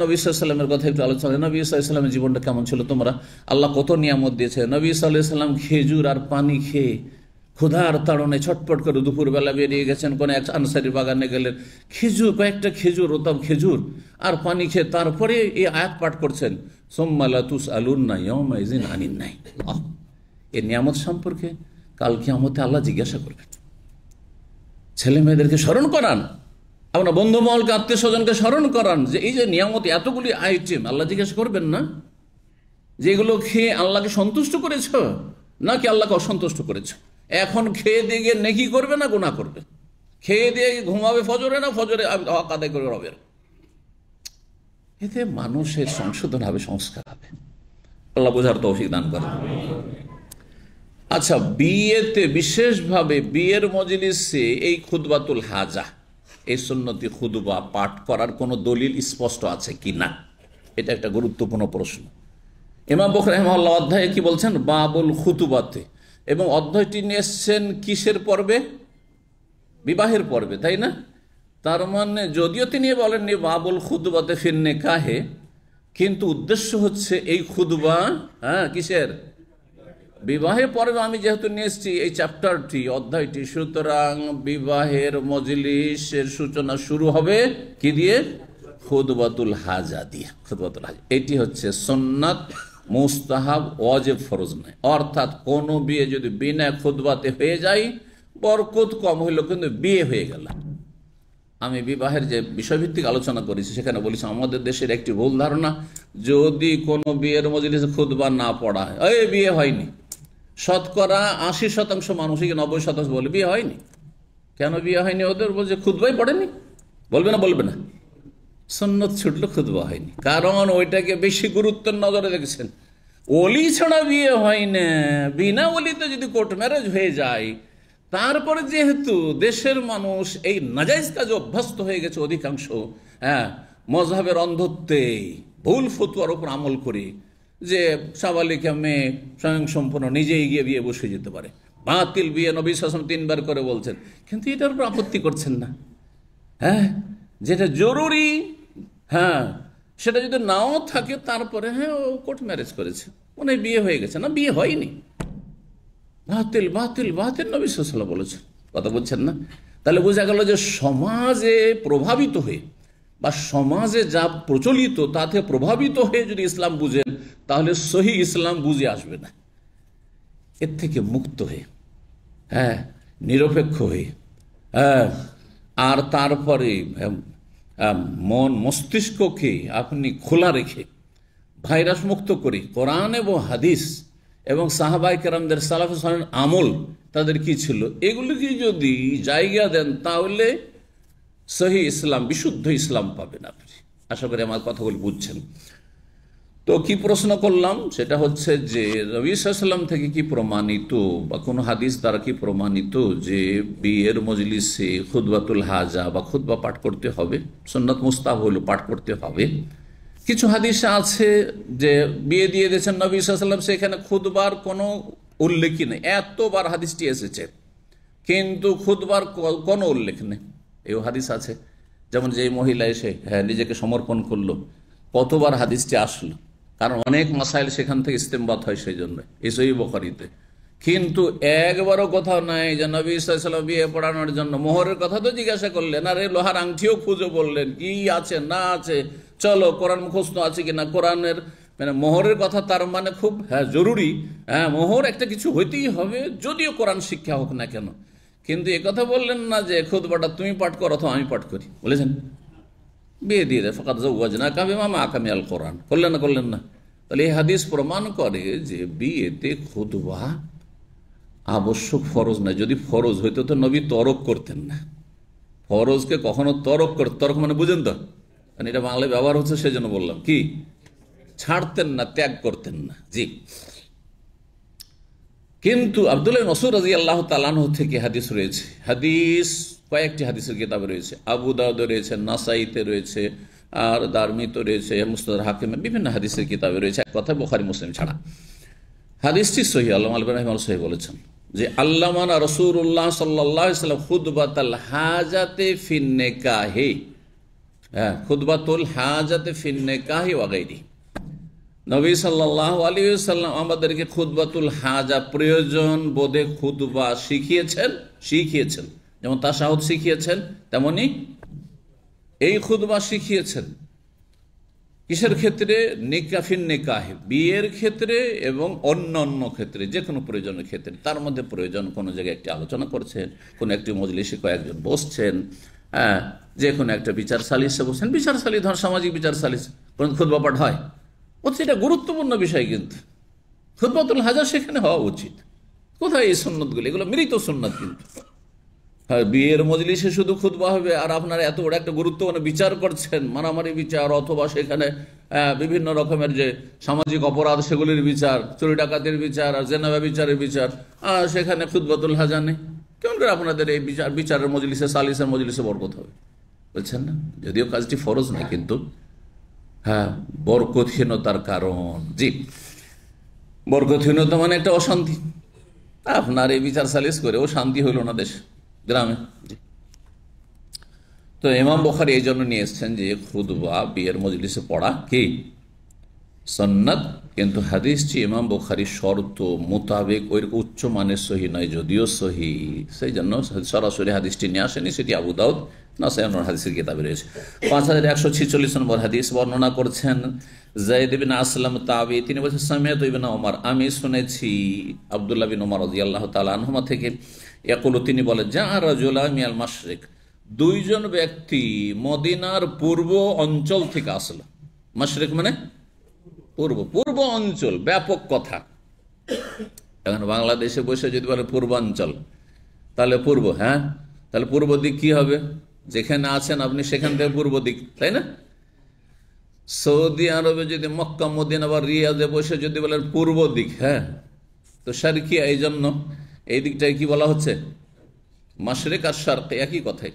নবী সাল্লাল্লাহু আলাইহি ওয়াসাল্লামের কথা একটু আলোচনা, নবী সাল্লাল্লাহু আলাইহি ওয়াসাল্লামের জীবনটা কেমন ছিল, তোমরা আল্লাহ কত নিয়ামত দিয়েছে। নবী সাল্লাল্লাহু আলাইহি ওয়াসাল্লাম খেজুর আর পানি খেয়ে ক্ষুধার তাড়নে ছটপট করে দুপুরবেলা বেরিয়ে গেছেন, কোনো এক আনসারির বাগানে গেলেন, খেজুর, কয়েকটা খেজুর, ওতাব খেজুর আর পানি খেয়ে তারপরে এই আয়াত পাঠ করছেন, সুম্মা লা তুসআলুন্না ইয়াওমাইযিন আনিন নাঈম। এই নিয়ামত সম্পর্কে কাল কিয়ামতে আল্লাহ জিজ্ঞাসা করবেন। ছেলে মেয়েদেরকে স্মরণ করান, আপনার বন্ধু মহলকে, আত্মীয় স্বজনকে স্মরণ করান যে এই যে নিয়ামত, এতগুলি আইটেম, আল্লাহ জিজ্ঞাসা করবেন না যেগুলো খেয়ে আল্লাহকে সন্তুষ্ট করেছ নাকি আল্লাহকে অসন্তুষ্ট করেছ। এখন খেয়ে দিয়ে গিয়ে নেকি করবে না গুনাহ করবে? খেয়ে দিয়ে ঘুমাবে ফজরে, না ফজরে হক আদায় করে রবের? এতে মানুষের সংশোধন হবে, সংস্কার হবে। আল্লাহ বোঝার তৌফিক দান করেন। আচ্ছা, বিয়েতে বিশেষভাবে বিয়ের মজলিসে এই খুতবাতুল হাজা, এই সুন্নতি খুতবা পাঠ করার কোনো দলিল স্পষ্ট আছে কি না, এটা একটা গুরুত্বপূর্ণ প্রশ্ন। ইমাম বুখারী রাহিমাহুল্লাহ অধ্যায়ে কি বলছেন? বাবুল খুতুবাতে, এবং অধ্যায়টি নিয়ে এসছেন কিসের পর্বে? বিবাহের পর্বে, তাই না? তার মানে যদিও তিনি বলেননি বাবুল খুতবাতে ফিন নিকাহে, কিন্তু উদ্দেশ্য হচ্ছে এই খুতবা, হ্যাঁ, কিসের? বিবাহের পর্বে আমি যেহেতু নিয়ে এসেছি এই চ্যাপ্টারটি, অধ্যায়টি, সুতরাং বিবাহের মজলিসের সূচনা শুরু হবে কি দিয়ে? খুতবাতুল হাজা দিয়ে। খুতবাতুল হাজা এটি হচ্ছে সুন্নাত, মুস্তাহাব, ওয়াজিব, ফরজ নয়। অর্থাৎ কোন বিয়ে যদি বিনা খুতবাতে হয়ে যায়, বরকত কম হইল কিন্তু বিয়ে হয়ে গেল। আমি বিবাহের যে বিষয়ভিত্তিক আলোচনা করেছি সেখানে বলেছি আমাদের দেশের একটি ভুল ধারণা, যদি কোনো বিয়ের মজলিসে খুতবা না পড়া হয়, এই বিয়ে হয়নি। শতকরা 80% মানুষ, 90% বলে বিয়ে হয়নি। কেন বিয়ে হয়নি ওদের? বলছে খুতবাই পড়েনি। বলবে না? বলবে না। সুন্নত ছুটলো, খুতবা হয়নি, কারণ ওইটাকে বেশি গুরুত্বের নজরে দেখেছেন। ওলি ছাড়া বিয়ে হয় না, বিনা ওলিতে যদি কোর্ট ম্যারেজ হয়ে যায়, তারপরে যেহেতু দেশের মানুষ এই নাজাইজ কাজে অভ্যস্ত হয়ে গেছে অধিকাংশ, হ্যাঁ, মজহাবের অন্ধত্বে ভুল ফতোয়ার উপর আমল করে, যে সাবালিকা মেয়ে স্বয়ং সম্পূর্ণ নিজেই গিয়ে বিয়ে বসে যেতে পারে, বাতিল বিয়ে নবী সাল্লাল্লাহু আলাইহি ওয়াসাল্লাম 3 বার করে বলছেন, কিন্তু এটার উপর আপত্তি করছেন না। হ্যাঁ, যেটা জরুরি, হ্যাঁ, সেটা যদি নাও থাকে, তারপরে হ্যাঁ ও কোর্ট ম্যারেজ করেছে, মনে বিয়ে হয়ে গেছে, না বিয়ে হয়নি, বাতিল বাতিল বাতিল নবী সাল্লাল্লাহু আলাইহি ওয়াসাল্লাম বলেছেন। কথা বলছেন না? তাহলে বোঝা গেল যে সমাজে প্রভাবিত হয়ে বা সমাজে যা প্রচলিত তাতে প্রভাবিত হয়ে যদি ইসলাম বুঝেন, তাহলে সহি ইসলাম বুঝে আসবে না। এর থেকে মুক্ত হয়ে, হ্যাঁ, নিরপেক্ষ হয়ে, হ্যাঁ, আর তারপরে মন মস্তিষ্ককে আপনি খোলা রেখে ভাইরাস মুক্ত করে কোরআন এবং হাদিস এবং সাহাবায়ে কেরামদের সালাফে সালেহিন আমল তাদের কি ছিল এগুলিকে যদি জায়গা দেন, তাহলে সহি ইসলাম, বিশুদ্ধ ইসলাম পাবেন আপনি। আশা করি আমার কথাগুলি বুঝছেন। তো কি প্রশ্ন করলাম, সেটা হচ্ছে যে নবী সাল্লাল্লাহু আলাইহি ওয়াসাল্লাম থেকে কি প্রমাণিত বা কোন হাদিস দ্বারা কি প্রমাণিত যে বিয়ের মজলিসে খুতবাতুল হাজা বা খুতবা পাঠ করতে হবে, সুন্নাত মুস্তাহাব হলো পাঠ করতে হবে। কিছু হাদিস আছে যে বিয়ে দিয়ে দিয়েছেন নবী সাল্লাল্লাহু আলাইহি ওয়াসাল্লাম, সেখানে খুতবার কোনো উল্লেখই নেই। এতবার হাদিসটি এসেছে কিন্তু খুতবার কোনো উল্লেখ নেই, এই হাদিস আছে। যেমন যে মহিলা এসে নিজেকে সমর্পণ করলো, কতবার হাদিসটি আসলো, কারণ অনেক মাসাইল সেখান থেকে ইস্তেমবাত হয়, সেই জন্য এই সহিহ বুখারীতে। কিন্তু একবারও কোথাও নাই যে নবী সাল্লাল্লাহু আলাইহি ওয়াসাল্লাম বিয়ে পড়ানোর জন্য মোহরের কথা তো জিজ্ঞাসা করলেন, আর এই লোহার আংটিও খুঁজে বললেন কি আছে না আছে, চলো কোরআন মুখস্থ আছে কিনা, কোরআনের মানে মোহরের কথা তার মানে খুব জরুরি, মোহর একটা কিছু হইতেই হবে, যদিও কোরআন শিক্ষা হোক না কেন। কিন্তু একথা বললেন না যে খুতবাটা তুমি পাঠ করো অথবা আমি পাঠ করি, বলেছেন বিয়ে দিয়ে দেয় ফাকাদ যাওয়াজনাকা বিমা মাআকা মিনাল কোরআন, করলেন না। তাহলে এই হাদিস প্রমাণ করে যে বিয়েতে খুতবা আবশ্যক, ফরজ না। যদি ফরজ হইতো তো নবী তরক করতেন না। ফরজকে কখনো তরক মানে বুঝেন তো, কারণ এটা বাংলায় ব্যবহার হচ্ছে সেজন্য বললাম, কি ছাড়তেন না, ত্যাগ করতেন না। জি, কিন্তু আব্দুল্লাহ ইবনে মাসউদ রাদিয়াল্লাহু তাআলা আনহু থেকে হাদিস রয়েছে, হাদিস কয়েকটি হাদিসের কিতাবে রয়েছে, আবু দাউদে রয়েছে, নাসাইতে রয়েছে, আর দারমিতে রয়েছে, মুসনাদ হাকিমে বিভিন্ন হাদিসের কিতাবে রয়েছে, এক কথা বুখারী মুসলিম ছাড়া। হাদিসটি সহিহ, আল্লামা আলবানী রাহিমাহুল্লাহ সহিহ বলেছেন যে আল্লামানা রাসূলুল্লাহ সাল্লাল্লাহু আলাইহি ওয়াসাল্লাম খুতবাতাল হাজাতে ফিন নিকাহি, খুতবাতুল হাজাতে ফিন নিকাহি ওয়া গায়রি। নবী সাল্লাল্লাহু আলাইহি ওয়াসাল্লাম আমাদেরকে খুতবাতুল হাজা, প্রয়োজন বোধে খুতবা শিখিয়েছেন। যেমন তাশাহুদ শিখিয়েছেন, তেমনি এই খুতবা শিখিয়েছেন। কিসের ক্ষেত্রে? নিকাফিন নিকাহে, বিয়ের ক্ষেত্রে এবং অন্যান্য ক্ষেত্রে, যে কোনো প্রয়োজনের ক্ষেত্রে। তার মধ্যে প্রয়োজন কোনো জায়গায় একটি আলোচনা করছেন, কোনো একটি মজলিসে কয়েকজন বসছেন, যে কোনো একটা বিচার সালিসে বসছেন, বিচার সালিস ধর সামাজিক বিচার সালিস, কোন খুতবা পাঠ হয়, এটা গুরুত্বপূর্ণ বিষয়। কিন্তু খুতবাতুল হাজা সেখানে হওয়া উচিত। কোথায় এই সুন্নতগুলি? এগুলো মৃত সুন্নত। কিন্তু বিয়ের মজলিসে শুধু খুতবা হবে, আর আপনারা এত বড় একটা গুরুত্বপূর্ণ বিচার করছেন, মারামারি বিচার অথবা সেখানে বিভিন্ন রকমের যে সামাজিক অপরাধ সেগুলির বিচার, চুরি ডাকাতের বিচার, আর জেনাবা বিচারের বিচার, আর সেখানে খুতবাতুল হাজা নেই। কেমন করে আপনাদের এই বিচারের মজলিসে, সালিসের মজলিসে বরকত হবে? বলছেন না, যদিও কাজটি ফরজ নয়, কিন্তু বরকতহীনতার কারণ। জি, বরকতহীনতা মানে একটা অশান্তি। আপনার এই বিচার সালিস করেও শান্তি হইল না দেশ গ্রামে। তো ইমাম বুখারী এই জন্য নিয়ে এসছেন যে খুতবা বিয়ের মজলিসে পড়া কি সুন্নাত, কিন্তু হাদিসটি ইমাম বুখারী শর্ত মোতাবেক ওই উচ্চ মানের সহি নয়, যদিও সহি, সেই জন্য সরাসরি হাদিসটি নিয়ে আসেনি। সেটি আবু দাউদ, নাসাঈ হাদিসের কিতাবে রয়েছে। 5146 নম্বর হাদিস বর্ণনা করছেন যায়েদ ইবনে আসলাম তাবি, তিনি বলেছেন সামিআতু ইবনে ওমর, আমি শুনেছি আব্দুল্লাহ বিন ওমর রাদিয়াল্লাহু তাআলা আনহুমা থেকে, ইয়াকুলু, তিনি বলেন যা রাজুলান মিনাল মাশরিক, দুইজন ব্যক্তি মদিনার পূর্ব অঞ্চল থেকে আসলো। মাশরিক মানে পূর্ব অঞ্চল, ব্যাপক কথা। এখন বাংলাদেশে বসে যদি বলে পূর্বাঞ্চল, তাহলে পূর্ব, তাহলে পূর্ব দিক কি হবে? যেখানে আছেন আপনি সেখান থেকে পূর্ব দিক, তাই না? সৌদি আরবে যদি মক্কা মদিনা বা রিয়াদে বসে যদি বলেন পূর্ব দিক, তো শারকিয়া, এই জন্য এই দিকটাই কি বলা হচ্ছে? মাশরিক আর শারক একই কথাই।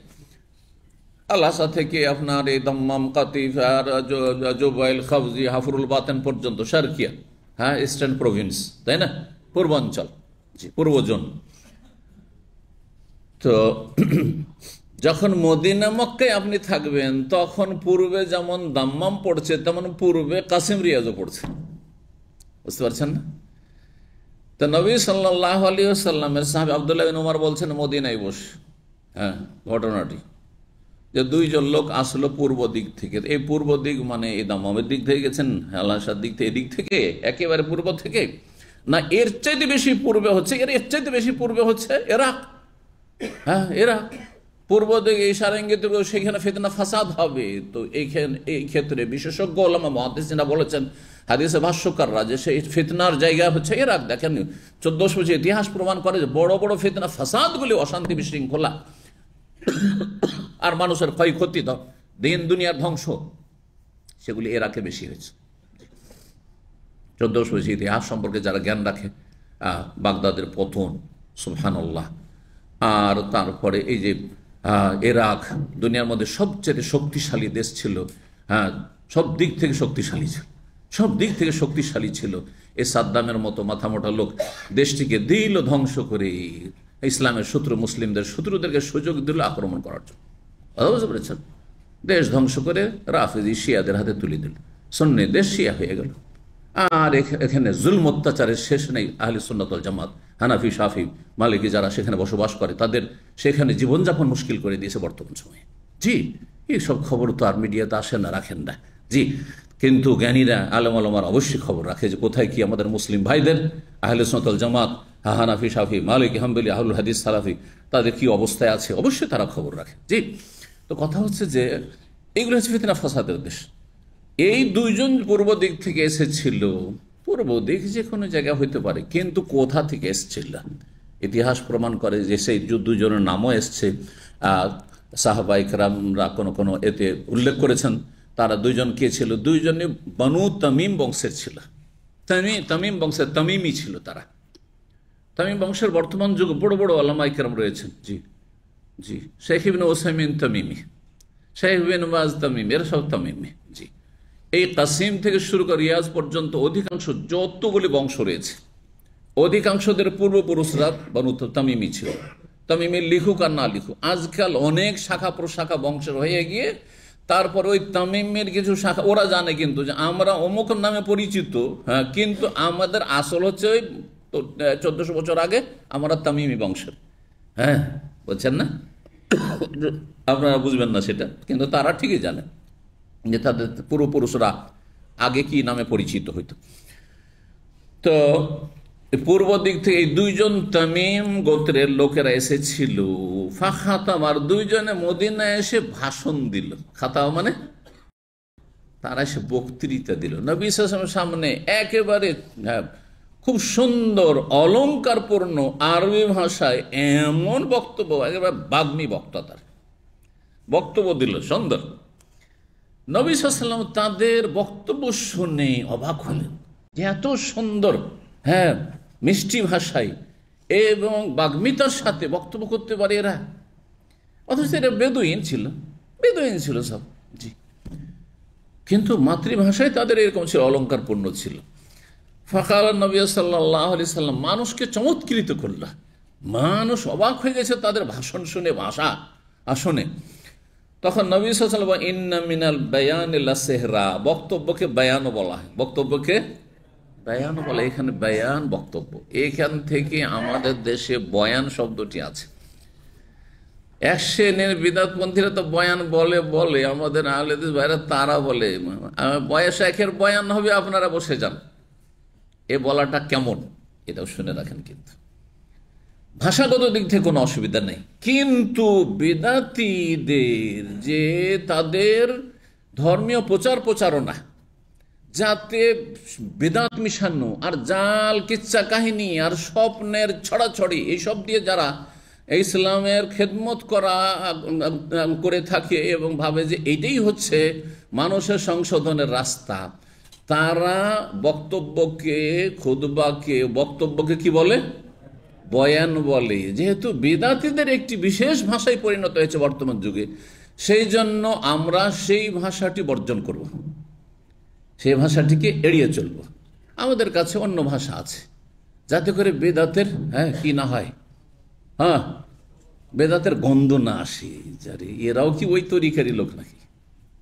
আলাসা থেকে আপনার এই দাম্মাম, কাতিফ আর জুবাইল, খাবজি, হাফরুল বাতেন পর্যন্ত শারকিয়া, ইস্টার্ন প্রভিন্স, তাই না? পূর্বাঞ্চল, জি, পূর্বজন। তো যখন মদিনা মক্কায় আপনি থাকবেন, তখন পূর্বে যেমন দাম্মাম পড়ছে, তেমন পূর্বে কাসিম রিয়াজও পড়ছে। বুঝতে পারছেন না? তো নবী সাল্লাল্লাহু আলাইহি ওয়াসাল্লামের সাহাবী আব্দুল্লাহ বিন ওমর বলছেন মদিনায় বসে, হ্যাঁ, ঘটনাটি যে দুইজন লোক আসলো পূর্ব দিক থেকে। এই পূর্ব দিক মানে এই দামামের দিক থেকে গেছেন, আলাসার দিক থেকে, এদিক থেকে, একেবারে পূর্ব থেকে না, এর চাইতে বেশি পূর্বে হচ্ছে, এর চাইতে বেশি পূর্বে হচ্ছে ইরাক। হ্যাঁ, ইরাক পূর্ব দিকে ইশারা ইঙ্গিত, সেখানে ফিতনা ফাসাদ হবে। তো এই ক্ষেত্রে বিশেষজ্ঞ ওলামা মুহাদ্দিসিনরা বলেছেন, হাদিসে ভাষ্যকাররা, যে সেই ফিতনার জায়গা হচ্ছে ইরাক। দেখেন 1400 বছর ইতিহাস প্রমাণ করে যে বড় বড় ফিতনা ফাসাদগুলি, অশান্তি বিশৃঙ্খলা আর মানুষের ক্ষয়ক্ষতি, দিন দুনিয়ার ধ্বংস, সেগুলি ইরাকে বেশি হয়েছে। 1400 বছর ইতিহাস সম্পর্কে যারা জ্ঞান রাখে, বাগদাদের পতন, সুবহানাল্লাহ। আর তারপরে এই যে ইরাক দুনিয়ার মধ্যে সবচেয়ে শক্তিশালী দেশ ছিল, হ্যাঁ, সব দিক থেকে শক্তিশালী ছিল, সব দিক থেকে শক্তিশালী ছিল। এই সাদ্দামের মতো মাথামোটা লোক দেশটিকে দিল ধ্বংস করে, ইসলামের শত্রু, মুসলিমদের শত্রুদেরকে সুযোগ দিল আক্রমণ করার জন্য। বুঝতে পেরেছেন? দেশ ধ্বংস করে রাফেজি শিয়াদের হাতে তুলে দিল, সুন্নি দেশ শিয়া হয়ে গেল। আর এখানে জুলম অত্যাচারের শেষ নেই। আহলে সুন্নাত ওয়াল জামাত, হানাফি, শাফি, মালিকি যারা সেখানে বসবাস করে, তাদের সেখানে জীবনযাপন মুশকিল করে দিয়েছে বর্তমান সময়ে। জি, এইসব খবর তো আর মিডিয়াতে আসে না, রাখেন না। জি, কিন্তু জ্ঞানীরা, আলেম ওলামার অবশ্যই খবর রাখে যে কোথায় কি আমাদের মুসলিম ভাইদের, আহলে সুন্নাত ওয়াল জামাত, হানাফি, শাফি, মালিকি, হাম্বলি, আহলুল হাদিস, সালাফি, তাদের কি অবস্থায় আছে, অবশ্যই তারা খবর রাখে। জি, তো কথা হচ্ছে যে এইগুলো হচ্ছে ফিতনা ফাসাদের দেশ। এই দুইজন পূর্ব দিক থেকে এসেছিল। পূর্ব দিক যে কোনো জায়গা হইতে পারে, কিন্তু কোথা থেকে এসেছিল ইতিহাস প্রমাণ করে যে সেই দুজনের নামও এসছে। সাহাবা ইকরামরা কোনো কোনো এতে উল্লেখ করেছেন, তারা দুইজন কে ছিল? দুইজনে বনু তামিম বংশের ছিল। তামিম বংশের তামিমি ছিল তারা। তামিম বংশের বর্তমান যুগে বড় বড় ওলামা ইকরাম রয়েছেন। জি জি, শেখ ইবনে ওসাইমিন তামিমি, শেখ বিন বাজ তামিমি, এরা সব তামিমি। জি, এই কাসিম থেকে শুরু করে রিয়াজ পর্যন্ত অধিকাংশ যতগুলি বংশ রয়েছে, অধিকাংশদের পূর্বপুরুষরা বনু তামিমি ছিল। তামিমি লিখুক আর না লিখুক, আজকাল অনেক শাখা প্রশাখা বংশের হয়ে গিয়ে তারপর ওই তামিমের কিছু শাখা ওরা জানে কিন্তু যে আমরা অমুক নামে পরিচিত, হ্যাঁ, কিন্তু আমাদের আসল হচ্ছে ওই 1400 বছর আগে আমরা তামিমি বংশের। হ্যাঁ, বলছেন না, আপনারা বুঝবেন না সেটা, কিন্তু তারা ঠিকই জানে যে তাদের পূর্বপুরুষরা আগে কি নামে পরিচিত হইত। তো পূর্ব দিক থেকে এই দুইজন তামিম গোত্রের লোকেরা এসেছিল। ফাখাতাম, আর দুইজনে মদিনায় এসে ভাষণ দিল। খাতাম মানে তারা এসে বক্তৃতা দিল নবী সাল্লাল্লাহু আলাইহি ওয়াসাল্লামের সামনে। একেবারে খুব সুন্দর অলঙ্কারপূর্ণ আরবি ভাষায় এমন বক্তব্য, একেবারে বাগ্মী বক্তাতার বক্তব্য দিল, সুন্দর। নবী সাল্লাল্লাহু আলাইহি ওয়াসাল্লাম তাদের বক্তব্য শুনে অবাক হলেন যে এত সুন্দর, হ্যাঁ, মিষ্টি ভাষায় এবং বাগ্মিতার সাথে বক্তব্য করতে পারে এরা। অথচ এরা বেদুইন ছিল সব। জি, কিন্তু মাতৃভাষায় তাদের এরকম ছিল, অলঙ্কারপূর্ণ ছিল। ফাকাল নবী সাল্লাল্লাহু আলাইহি সাল্লাম, মানুষকে চমৎকৃত করল। মানুষ অবাক হয়ে গেছে তাদের ভাষণ শুনে, ভাষা শুনে। তখন নবী সাল্লাল্লাহু আলাইহি ওয়াসাল্লাম, ইন্না মিনাল বায়ানি লাসিহরা, বক্তব্যকে বায়ানও বলা হয়, বক্তব্যকে বায়ানও বলে। এখানে বায়ান বক্তব্য, এখান থেকে আমাদের দেশে বয়ান শব্দটি আছে। এক শ্রেণীর বিদআতপন্থীরা তো বয়ান বলে, আমাদের আহলে হাদিস ভাইরা তারা বলে বয়স একের বয়ান হবে, আপনারা বসে যান। এ বলাটা কেমন, এটাও শুনে রাখেন। কিন্তু ভাষাগত দিক থেকে কোনো অসুবিধা নেই, কিন্তু বিদআতীদের যে তাদের ধর্মীয় প্রচারণা, যাতে বেদাত মিশানো আর জাল কিচ্ছা কাহিনী আর স্বপ্নের ছড়াছড়ি, এইসব দিয়ে যারা ইসলামের খেদমত করে থাকে এবং ভাবে যে এইটাই হচ্ছে মানুষের সংশোধনের রাস্তা, তারা বক্তব্যকে কি বলে? বয়ান বলে। যেহেতু বেদাতীদের একটি বিশেষ ভাষায় পরিণত হয়েছে বর্তমান যুগে, সেই জন্য আমরা সেই ভাষাটি বর্জন করব, সেই ভাষাটিকে এড়িয়ে চলব। আমাদের কাছে অন্য ভাষা আছে, যাতে করে বেদাতের কি না হয়, বেদাতের গন্ধ না আসে। যারে এরাও কি ওই তরিকারই লোক নাকি?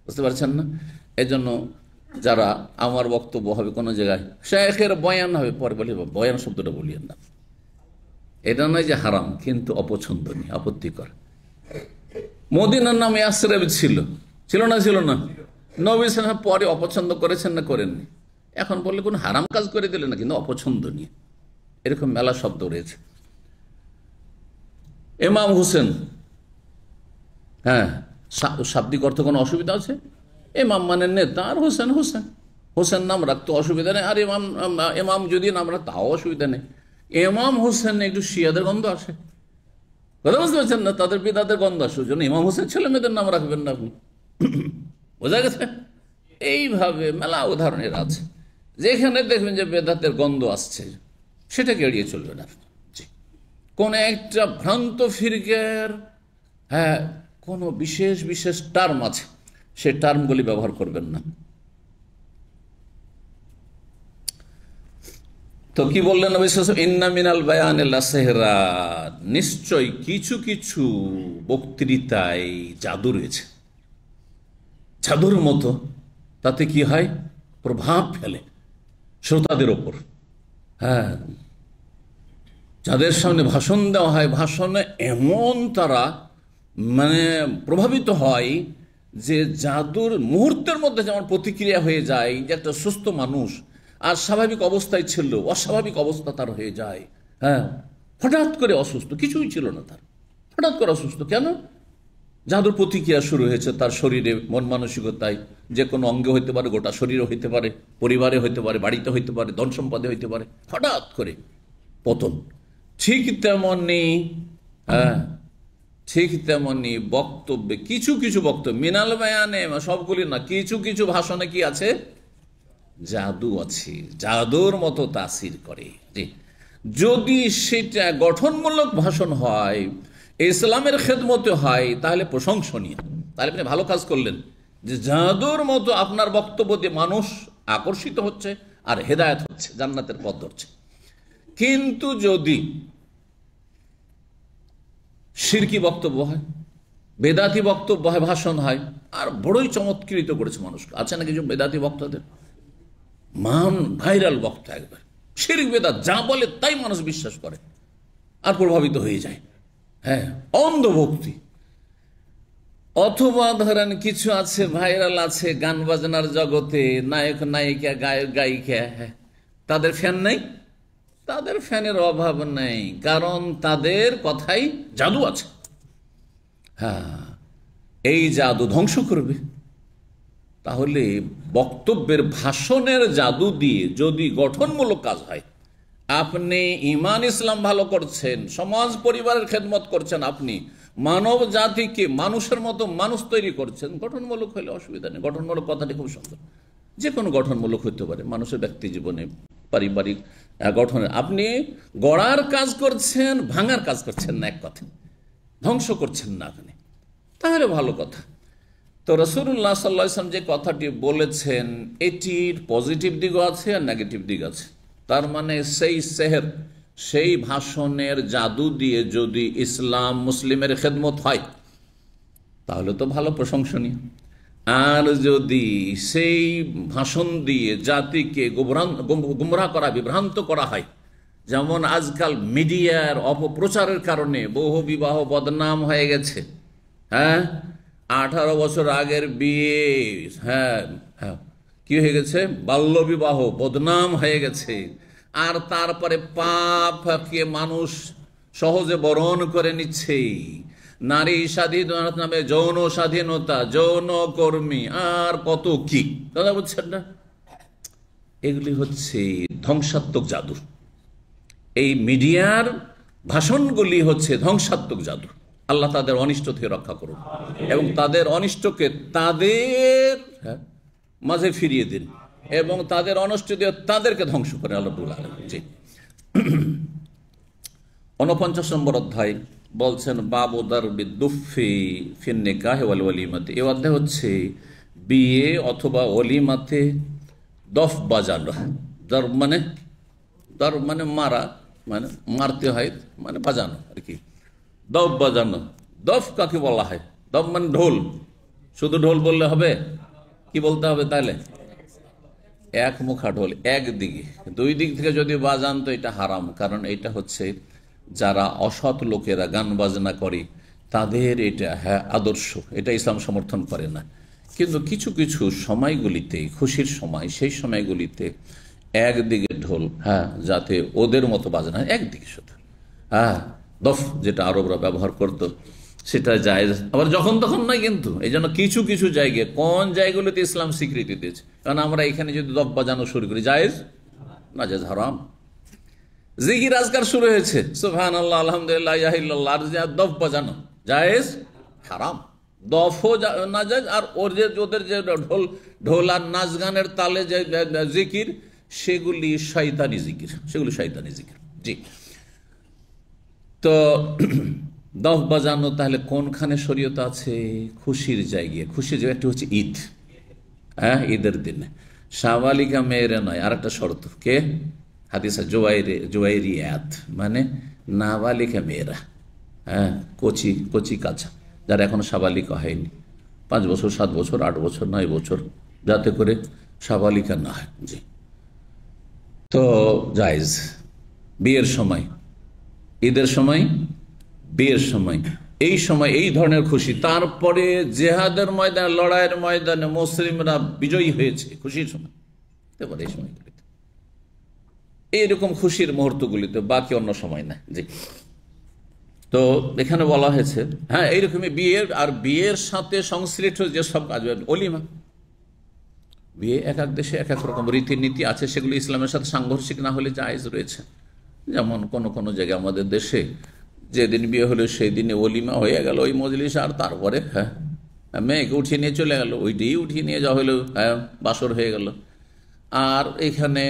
বুঝতে পারছেন না? এজন্য যারা আমার বক্তব্য হবে কোনো জায়গায় শায়েখের বয়ান হবে, পরে বলি বয়ান শব্দটা বলিয়েন না। এটা নয় যে হারাম, কিন্তু অপছন্দনীয়, আপত্তিকর। মদিনার নাম ইয়াসরিব ছিল, ছিল না? ছিল না? নবী সাল্লাল্লাহু পরে অপছন্দ করেছেন না করেননি? এখন বললে কোন হারাম কাজ করে দিলেন না, কিন্তু অপছন্দনীয়, এরকম মেলা শব্দ রয়েছে। ইমাম হোসেন, হ্যাঁ, শাব্দিক অর্থ কোনো অসুবিধা আছে? ইমাম মানে নেতা, আর হোসেন হোসেন, হোসেন নাম রাখতে অসুবিধা নেই, আর ইমাম ইমাম যদি নাম রাখ তাও অসুবিধা নেই। ইমাম হোসেন একটু শিয়াদের গন্ধ আসে, কথা বুঝতে পারছেন না? তাদের বিদাতের গন্ধ আসে, ওই জন্য ইমাম হোসেন ছেলে মেয়েদের নাম রাখবেন না আপনি, বোঝা গেছে? এইভাবে মেলা উদাহরণের আছে, যেখানে দেখবেন যে বেদাতের গন্ধ আসছে সেটাকে এড়িয়ে চলবেন আপনি। কোন একটা ভ্রান্ত ফিরকের, হ্যাঁ, কোনো বিশেষ বিশেষ টার্ম আছে, সে টার্মগুলি ব্যবহার করবেন না। তো কি বললেন নবী সাল্লাল্লাহু আলাইহি ওয়াসাল্লাম? ইন্না মিনাল বায়ানি লাসিহরা, নিশ্চয় কিছু কিছু বক্তৃতায় জাদু রয়েছে, জাদুর মতো। তাতে কি হয়? প্রভাব ফেলে শ্রোতাদের ওপর। হ্যাঁ, যাদের সামনে ভাষণ দেওয়া হয়, ভাষণে এমন তারা মানে প্রভাবিত হয় যে জাদুর মুহূর্তের মধ্যে যেমন প্রতিক্রিয়া হয়ে যায়, যে একটা সুস্থ মানুষ আর স্বাভাবিক অবস্থায় ছিল অস্বাভাবিক অবস্থা তার হয়ে যায়। হ্যাঁ, হঠাৎ করে অসুস্থ, কিছুই ছিল না তার, হঠাৎ করে অসুস্থ, কেন? জাদুর প্রতিক্রিয়া শুরু হয়েছে তার শরীরে, মন মানসিকতায়, যে কোনো অঙ্গে হইতে পারে, গোটা শরীরে হইতে পারে, পরিবারে হইতে পারে, বাড়িতে হইতে পারে, ধন সম্পদে হইতে পারে, হঠাৎ করে পতন। ঠিক তেমনি, হ্যাঁ, ঠিক তেমনি বক্তব্যে কিছু কিছু বক্তব্য, মিনাল বায়ানে, সবগুলি না, কিছু কিছু ভাষণে কি আছে? জাদু আছে, জাদুর মতো তাসির করে। যদি সেটা গঠনমূলক ভাষণ হয়, ইসলামের খেদমতে হয়, তাহলে প্রশংসনীয়, তাহলে আপনি ভালো কাজ করলেন, যে জাদুর মতো আপনার বক্তব্য দিয়ে মানুষ আকর্ষিত হচ্ছে আর হেদায়েত হচ্ছে, জান্নাতের পথ ধরছে। কিন্তু যদি শিরকি বক্তব্য হয়, বেদাতি বক্তব্য হয়, ভাষণ হয়, আর বড়ই চমৎকৃত করেছে মানুষকে, আছে না কিছু বেদাতি বক্তাদের, মান ভাইরাল বক্তা, একবার শিরক বেদাত যা বলে তাই মানুষ বিশ্বাস করে আর প্রভাবিত হয়ে যায়। হ্যাঁ, অন্ধভক্তি। অথবা ধরেন কিছু আছে ভাইরাল আছে গান বাজনার জগতে, নায়ক নায়িকা, গায়ক গায়িকা, হ্যাঁ, তাদের ফ্যান নেই, তাদের ফ্যানের অভাব নেই, কারণ তাদের কথাই জাদু আছে। হ্যাঁ, এই জাদু ধ্বংস করবে। তাহলে বক্তব্যের, ভাষণের জাদু দিয়ে যদি গঠনমূলক কাজ হয়, আপনি ঈমান ইসলাম ভালো করছেন, সমাজ পরিবারের খেদমত করছেন, আপনি মানব জাতিকে মানুষের মতো মানুষ তৈরি করছেন, গঠনমূলক হলে অসুবিধা নেই। গঠনমূলক কথাটি খুব সুন্দর, যে কোনো গঠনমূলক হতে পারে, মানুষের ব্যক্তি জীবনে, পারিবারিক গঠনে। আপনি গড়ার কাজ করছেন, ভাঙার কাজ করছেন না, এক কথা ধ্বংস করছেন না আপনি, তাহলে ভালো কথা। তো রাসূলুল্লাহ সাল্লাল্লাহু আলাইহি ওয়াসাল্লাম যে কথাটি বলেছেন, এটির পজিটিভ দিকও আছে আর নেগেটিভ দিক আছে। তার মানে সেই সেহের, সেই ভাষণের জাদু দিয়ে যদি ইসলাম মুসলিমের খেদমত হয়, তাহলে তো ভালো, প্রশংসনীয়। আর যদি সেই ভাষণ দিয়ে জাতিকে গুমরাহ করা, বিভ্রান্ত করা হয়, যেমন আজকাল মিডিয়ার অপপ্রচারের কারণে বহু বিবাহ বদনাম হয়ে গেছে। হ্যাঁ, 18 বছর আগের বিয়ে, হ্যাঁ হ্যাঁ, কি হয়ে গেছে? বাল্য বিবাহ বদনাম হয়ে গেছে। আর তারপরে পাপকে মানুষ সহজে বরণ করে নিচ্ছে, নারী স্বাধীনতা নামে যৌন স্বাধীনতা, যৌন কর্মী, আর কত কি, কথা বলছেন না? এগুলি হচ্ছে ধ্বংসাত্মক জাদু। এই মিডিয়ার ভাষণগুলি হচ্ছে ধ্বংসাত্মক জাদু। আল্লাহ তাদের অনিষ্ট থেকে রক্ষা করুন এবং তাদের অনিষ্টকে তাদের মাঝে ফিরিয়ে দিন এবং তাদের অনিষ্ট দিয়ে তাদেরকে ধ্বংস করে আল্লাহ বলেন। জি, 49 নম্বর অধ্যায় বলছেন বাবু দারবি দুফি ফিন নিকাহ ওয়াল ওয়ালিমাতে। এই অধ্যায় হচ্ছে বিয়ে অথবা ওলিমাতে দফ বাজানো। দর মানে মারা, মানে মারতে হয়, মানে বাজানো আর কি। দফ বাজানো, দফ কাকে বলা হয়? দফ মানে ঢোল। শুধু ঢোল বললে হবে? কি বলতে হবে তাহলে? এক মুখা ঢোল, একদিকে। দুই দিক থেকে যদি বাজান তো এটা হারাম, কারণ এটা হচ্ছে যারা অসৎ লোকেরা গান বাজনা করে তাদের এটা হ্যাঁ আদর্শ, এটা ইসলাম সমর্থন করে না। কিন্তু কিছু কিছু সময়গুলিতে, খুশির সময়, সেই সময়গুলিতে একদিকে ঢোল, হ্যাঁ, যাতে ওদের মতো বাজে না, একদিকে শুধু, হ্যাঁ, দফ যেটা আরবরা ব্যবহার করত সেটা জায়েজ, আবার যখন তখন নয়। কিন্তু এই জন্য কিছু কিছু জায়গায়, কোন জায়গাগুলোতে ইসলাম স্বীকৃতি দিয়েছে, কারণ আমরা এখানে যদি দফ বাজানো শুরু করি, জায়েজ না, জায়েজ হারাম। জিকির আজকার শুরু হয়েছে, সুবহানাল্লাহ, আলহামদুলিল্লাহ, ইলাহা ইল্লাল্লাহ, আর দফ বাজানো জায়েজ হারাম। দফও না জায়েজ, আর ওদের যে ঢোল আর নাচ গানের তালে যে জিকির, সেগুলি শয়তানি জিকির, সেগুলি শয়তানি জিকির। জি, তো দফ বাজানো তাহলে কোনখানে শরীয়ত আছে? খুশির জায়গায়। খুশির জায়গা একটি হচ্ছে ঈদ, হ্যাঁ, ঈদের দিনে সাবালিকা মেয়েরা নয়, আর একটা শর্ত, কে? হাদিসা জোয়াইরিয়াত, মানে নাবালিকা মেয়েরা, হ্যাঁ, কচি কচি কাঁচা, যারা এখনো সাবালিকা হয়নি, 5 বছর, 7 বছর, 8 বছর, 9 বছর, যাতে করে সাবালিকা না হয়। জি, তো জায়েজ বিয়ের সময়, ঈদের সময়, বিয়ের সময়, এই সময় এই ধরনের খুশি। তারপরে জেহাদের ময়দানে, লড়াইয়ের ময়দানে মুসলিমরা বিজয়ী হয়েছে, খুশির সময়, এই সময়গুলিতে, এইরকম খুশির মুহূর্তগুলিতে, বাকি অন্য সময় না। জি, তো এখানে বলা হয়েছে, হ্যাঁ, এইরকমই বিয়ের, আর বিয়ের সাথে সংশ্লিষ্ট যেসব কাজ, অলিমা, বিয়ে এক এক দেশে এক এক রকম রীতিনীতি আছে, সেগুলো ইসলামের সাথে সাংঘর্ষিক না হলে জায়েজ রয়েছে। যেমন কোনো কোনো জায়গায় আমাদের দেশে যেদিন বিয়ে হলো সেই দিনে অলিমা হয়ে গেল ওই মজলিস, আর তারপরে হ্যাঁ মেয়েকে উঠিয়ে নিয়ে চলে গেল, ওইটাই উঠিয়ে নিয়ে যাওয়া হলো, হ্যাঁ, বাসর হয়ে গেল। আর এখানে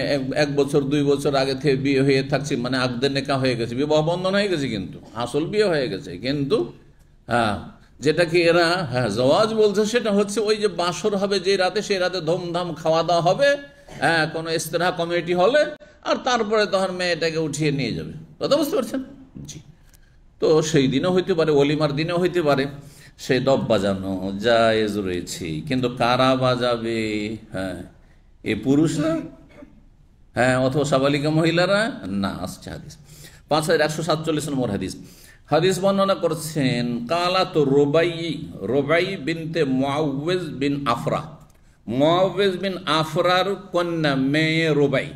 1 বছর 2 বছর আগে থেকে বিয়ে হয়ে থাকছে, মানে আগদের নেকা হয়ে গেছে, বিবাহ বন্ধন হয়ে গেছে, কিন্তু আসল বিয়ে হয়ে গেছে। কিন্তু হ্যাঁ, যেটাকে এরা হ্যাঁ জওয়াজ বলছে, সেটা হচ্ছে ওই যে বাসর হবে যে রাতে, সেই রাতে ধুমধাম খাওয়া দাওয়া হবে, হ্যাঁ, কোনো ইস্তেরাহা কমিটি হলে, আর তারপরে তখন মেয়েটাকে উঠিয়ে নিয়ে যাবে। কথা বুঝতে পারছেন? জি, তো সেই দিনও হইতে পারে, অলিমার দিনেও হইতে পারে, সেই দফ বাজানো জায়েজ রয়েছে। কিন্তু কারা বাজাবে? হ্যাঁ, এ পুরুষরা, হ্যাঁ, অথবা সাবালিকা মহিলারা না। আসছে হাদিস 5147 নম্বর হাদিস। হাদিস বর্ণনা করছেন কালাত রোবাই বিনতে মুআউযিজ বিন আফরা, মুআউযিজ বিন আফরার কন্যা মেয়ে রোবাই।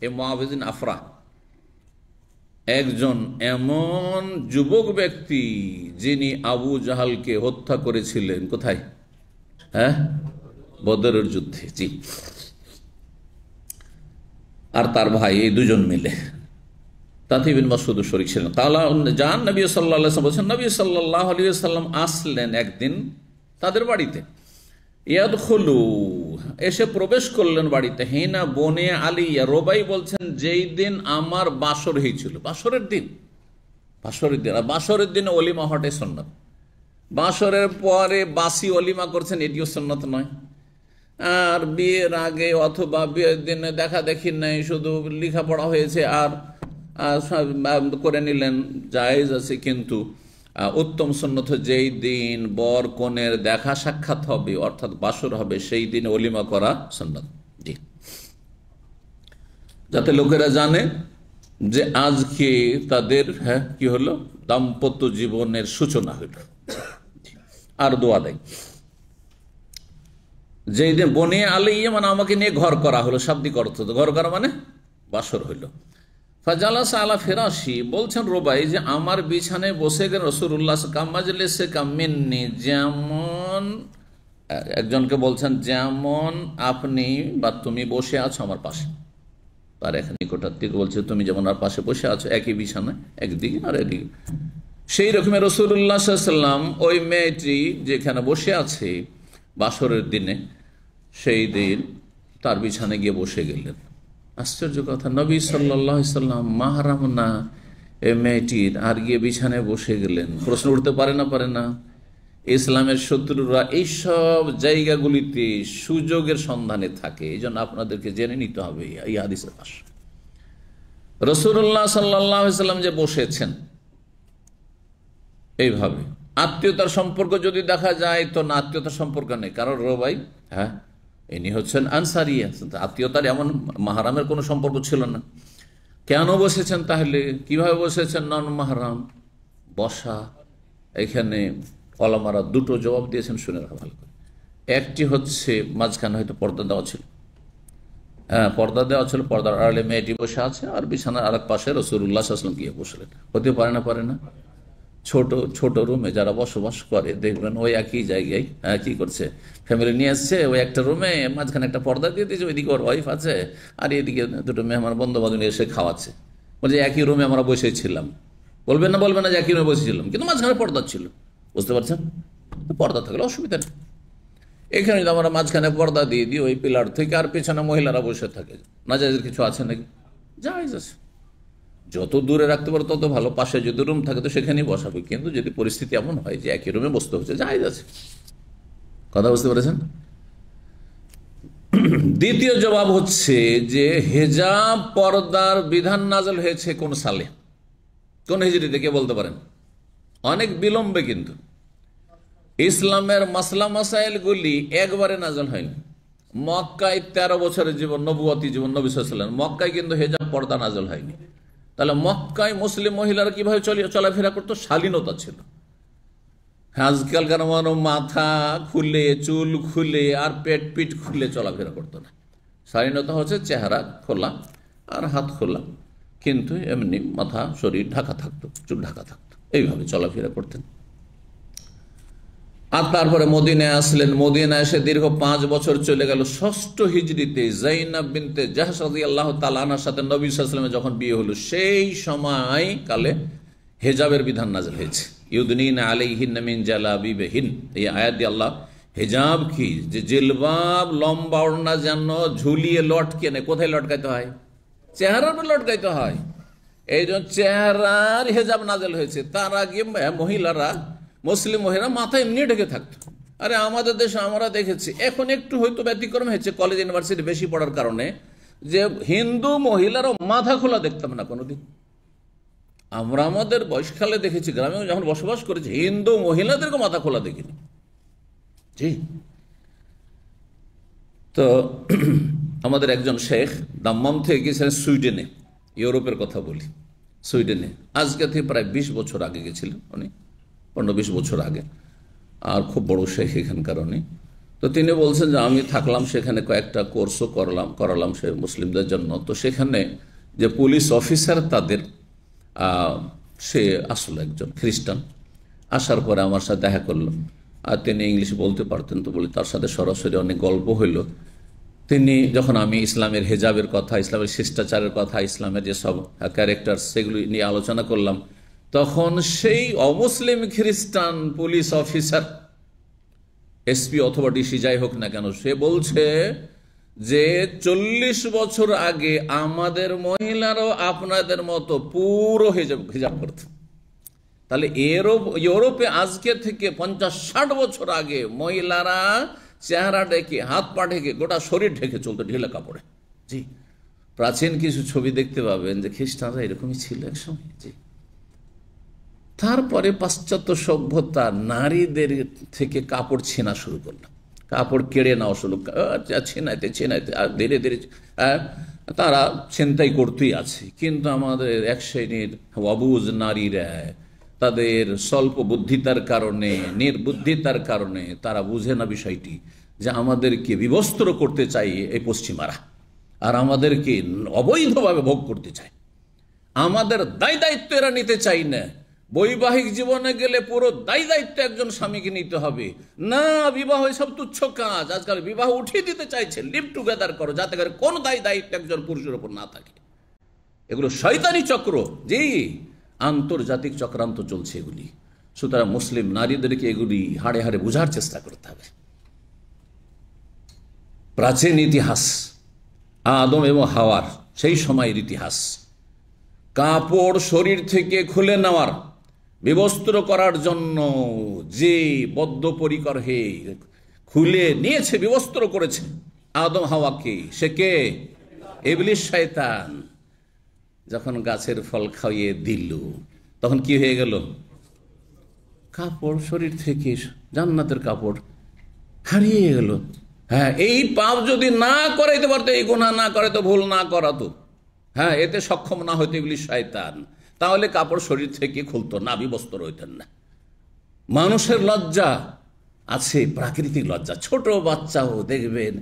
এ মুআউযিজ বিন আফরা একজন এমন যুবক ব্যক্তি যিনি আবু জাহালকে হত্যা করেছিলেন। কোথায়? হ্যাঁ, বদরের যুদ্ধে। জি, আর তার ভাই, এই দুজন মিলে তাতে বিন মাসউদ শরীক ছিলেন। তাআলা জান নবী সাল্লাল্লাহু আলাইহি ওয়াসাল্লাম বলেন, নবী সাল্লাল্লাহু আলাইহি ওয়াসাল্লাম আসলেন একদিন তাদের বাড়িতে। ইয়াদখুলু, এসে প্রবেশ করলেন বাড়িতে। হিনা বনে আলিয়া, রোবাই বলছেন যেই দিন আমার বাসর হয়েছিল, বাসরের দিন, আর বাসরের দিনে অলিমা হটে সুন্নাত। বাসরের পরে বাসি অলিমা করছেন, এটিও সুন্নাত নয়। আর বিয়ের আগে অথবা বিয়ের দিনে দেখা দেখি নাই, শুধু লেখাপড়া হয়েছে আর করে নিলেন, জায়েজ আছে। কিন্তু উত্তম সুন্নত যেই দিন বর কনের দেখা সাক্ষাৎ হবে, অর্থাৎ বাসর হবে, সেই দিন অলিমা করা সুন্নত। জি, যাতে লোকেরা জানে যে আজকে তাদের হ্যাঁ কি হলো, দাম্পত্য জীবনের সূচনা হইল, আর দোয়া দেয়। যেই দিন বনে আলাইয়া, মানে আমাকে নিয়ে ঘর করা হলো, শাব্দিক অর্থ, ঘর করা মানে বাসর হইল। ফাজালাস আলা ফিরাশি, বলছেন রোবাই যে আমার বিছানায় বসে গেলেন রাসূলুল্লাহ কামাজলিসে কামিন্নি, যেমন একজনকে বলছেন যেমন আপনি বা তুমি বসে আছো আমার পাশে, তার এক নিকটাত্মীয় বলছে তুমি যেমন আর পাশে বসে আছো, একই বিছানায়, একদিকে আর একদিকে। সেই রকমের রাসূলুল্লাহ সাল্লাল্লাহু আলাইহি ওয়াসাল্লাম ওই মেয়েটি যেখানে বসে আছে বাসরের দিনে, সেই দিন তার বিছানায় গিয়ে বসে গেলেন। আশ্চর্য কথা, নবী সাল্লাল্লাহু আলাইহি ওয়াসাল্লাম মাহরাম না এ মেয়েটির, আর গিয়ে বিছানায় বসে গেলেন। প্রশ্ন উঠতে পারে না? পারে না? ইসলামের শত্রুরা এইসব জায়গাগুলিতে সুযোগের সন্ধানে থাকে। এই জন্য আপনাদেরকে জেনে নিতে হবে এই হাদিসের ভাষ্য। রাসূলুল্লাহ সাল্লাল্লাহু আলাইহি ওয়াসাল্লাম যে বসেছেন এইভাবে, আত্মীয়তার সম্পর্ক যদি দেখা যায় তো না, আত্মীয়তার সম্পর্ক নেই, কারণ রোবাই হ্যাঁ ইনি হচ্ছেন আনসারিয়া, আত্মীয়তার এমন মাহরামের কোনো সম্পর্ক ছিল না। কেন বসেছেন তাহলে? কিভাবে বসেছেন? নন মাহরাম বসা, এখানে ওলামারা দুটো জবাব দিয়েছেন, শুনে রাখা ভালো করে। একটি হচ্ছে মাঝখানে হয়তো পর্দা দেওয়া ছিল, পর্দা দেওয়া ছিল, পর্দার আড়ালে মেয়েটি বসে আছে আর বিছানার আরেক পাশে রাসূলুল্লাহ সাল্লাল্লাহু আলাইহি ওয়াসাল্লাম গিয়ে বসলেন। হতে পারে না, পারে না? ছোট ছোট রুমে যারা বসবাস করে দেখবেন ওই একই জায়গায় কি করছে, ফ্যামিলি নিয়ে আসছে, ওই একটা রুমে মাঝখানে একটা পর্দা দিয়ে দিয়েছে, ওইদিকে ওর ওয়াইফ আছে আর এদিকে দুটো মেহমান বন্ধু বান্ধব এসে খাওয়াচ্ছে। বলছে একই রুমে আমরা বসেছিলাম, বলবেন না, বলবেন না যে একই রুমে বসেছিলাম, কিন্তু মাঝখানে পর্দা ছিল, বুঝতে পারছেন? পর্দা থাকলে অসুবিধা নেই। এখানে যদি আমরা মাঝখানে পর্দা দিয়ে দিই ওই পিলার থেকে, আর পেছনে মহিলারা বসে থাকে, না জায়েজের কিছু আছে নাকি? জায়েজ আছে, যত দূরে রাখতে পারো তত ভালো। পাশে যদি রুম থাকে তো সেখানেই বসাবে, কিন্তু যদি পরিস্থিতি এমন হয় যে একই রুমে বসতে হচ্ছে, জায়েজ আছে। কথা বুঝতে পেরেছেন? দ্বিতীয় জবাব হচ্ছে যে হিজাব পর্দার বিধান নাযিল হয়েছে কোন সালে, কোন হিজরিতে, কে বলতে পারেন? অনেক বিলম্বে, কিন্তু ইসলামের মাসলা মাসাইল গুলি একবারে নাযিল হয়নি। মক্কায় 13 বছরের জীবন, নবুয়তি জীবন, নবী সাল্লাল্লাহু আলাইহি ওয়াসাল্লাম, মক্কায় কিন্তু হিজাব পর্দা নাযিল হয়নি। তাহলে মক্কায় মুসলিম মহিলারা কিভাবে চলাফেরা করতো? শালীনতা ছিল। আজকালকার মানুষ মাথা খুলে, চুল খুলে আর পেট পিঠ খুলে চলাফেরা করতো না। শালীনতা হচ্ছে চেহারা খোলা আর হাত খোলা, কিন্তু এমনি মাথা শরীর ঢাকা থাকতো, চুল ঢাকা থাকতো, এইভাবে চলাফেরা করতেন। আর তারপরে মদিনায় আসলেন। মদিনায় এসে দীর্ঘ 5 বছর চলে গেল। 6ষ্ঠ হিজরিতে যায়েনব বিনতে জাহশ রাদিয়াল্লাহু তাআলা আনহার সাথে নবী সাল্লাল্লাহু আলাইহি ওয়াসাল্লামের যখন বিয়ে হলো, সেই সময় কালে হিজাবের বিধান নাযিল হয়েছে। ইউদনিনা আলাইহিন্না মিন জালাবিবিহিন, এই আয়াত দিয়ে আল্লাহ হিজাব কি, যে জিলবাব লম্বা ওড়না যেন ঝুলিয়ে লটকে নেই। কোথায় লটকাইতে হয়? চেহারার উপর লটকাইতে হয়। এই জন্য চেহারার হিজাব নাযিল হয়েছে। তার আগে মহিলারা, মুসলিম মহিলা মাথা এমনি ঢেকে থাকতো। আরে আমাদের দেশে আমরা দেখেছি, এখন একটু হয়তো ব্যতিক্রম হয়েছে কলেজ ইউনিভার্সিটি বেশি পড়ার কারণে, যে হিন্দু মহিলারও মাথা খোলা দেখতাম না কোনোদিন। আমরা আমাদের বয়সকালে দেখেছি, গ্রামে যখন বসবাস করেছি, হিন্দু মহিলাদেরকে মাথা খোলা দেখিনি। জি, তো আমাদের একজন শেখ দাম্মাম থেকে গিয়েছিলেন সুইডেনে, ইউরোপের কথা বলি, সুইডেনে আজকে থেকে প্রায় 20 বছর আগে গেছিলেন উনি, 15-20 বছর আগে। আর খুব বড় শেখ এখানকার উনি। তো তিনি বলছেন যে আমি থাকলাম সেখানে, কয়েকটা কোর্সও করালাম সে মুসলিমদের জন্য। তো সেখানে যে পুলিশ অফিসার তাদের, সে আসলে একজন খ্রিস্টান। আসার পরে আমার সাথে দেখা করলো, আর তিনি ইংলিশ বলতে পারতেন, তো বলি তার সাথে সরাসরি অনেক গল্প হইল। তিনি যখন আমি ইসলামের হেজাবের কথা, ইসলামের শিষ্টাচারের কথা, ইসলামের যেসব ক্যারেক্টার সেগুলি নিয়ে আলোচনা করলাম, তখন সেই অমুসলিম খ্রিস্টান পুলিশ অফিসার, এসপি অথবা ডিসি যাই হোক না কেন, সে বলছে যে 40 বছর আগে আমাদের মহিলারাও আপনাদের মতো পুরো হিজাব করত। তাহলে ইউরোপে আজকে থেকে 50-60 বছর আগে মহিলারা চেহারা ঢেকে, হাত পা ঢেকে, গোটা শরীর ঢেকে চলতো ঢিলা কাপড়ে। জি, প্রাচীন কিছু ছবি দেখতে পাবেন যে খ্রিস্টানরা এরকমই ছিল এক সময়। জি, তারপরে পাশ্চাত্য সভ্যতা নারীদের থেকে কাপড় ছেনা শুরু করলো, কাপড় কেড়ে নেওয়া শুরু, ছেনাইতে ছেনাইতে, আর ধীরে ধীরে তারা ছিনতাই করতেই আছে। কিন্তু আমাদের এক শ্রেণীর অবুঝ নারীরা তাদের স্বল্প বুদ্ধিতার কারণে, নির্বুদ্ধিতার কারণে তারা বুঝে না বিষয়টি, যে আমাদেরকে বিবস্ত্র করতে চাই এই পশ্চিমারা, আর আমাদেরকে অবৈধভাবে ভোগ করতে চায়। আমাদের দায় দায়িত্ব এরা নিতে চাই না। বৈবাহিক জীবনে গেলে পুরো দায় দায়িত্ব একজন স্বামীকে নিতে হবে না। বিবাহ সব তুচ্ছ কাজ। আজকাল বিবাহ উঠিয়ে দিতে চাইছে, লিভ টুগেদার করো, যাতে করে কোন দায় দায়িত্ব একজন পুরুষের উপর না থাকে। এগুলো শয়তানি চক্র, জি, আন্তর্জাতিক চক্রান্ত চলছে এগুলি। সুতরাং মুসলিম নারীদেরকে এগুলি হাড়ে হাড়ে বোঝার চেষ্টা করতে হবে। প্রাচীন ইতিহাস, আদম এবং হাওয়ার সেই সময়ের ইতিহাস, কাপড় শরীর থেকে খুলে নেওয়ার, বিবস্ত্র করার জন্য যে বদ্ধপরিকর হয়ে খুলে নিয়েছে, বিবস্ত্র করেছে আদম হাওয়াকে, সে কে? ইবলিস, শয়তান। যখন গাছের ফল খাইয়ে দিল, তখন কি হয়ে গেল? কাপড় শরীর থেকে, জান্নাতের কাপড় হারিয়ে গেল। হ্যাঁ, এই পাপ যদি না করাইতে পারতো, এই গুনাহ না করাইতো, ভুল না করাতো, হ্যাঁ, এতে সক্ষম না হইতো ইবলিস শয়তান, তাহলে কাপড় শরীর থেকে খুলতো না, বিবস্ত্র হইতেন না। মানুষের লজ্জা আছে, প্রাকৃতিক লজ্জা। ছোট বাচ্চাও দেখবেন,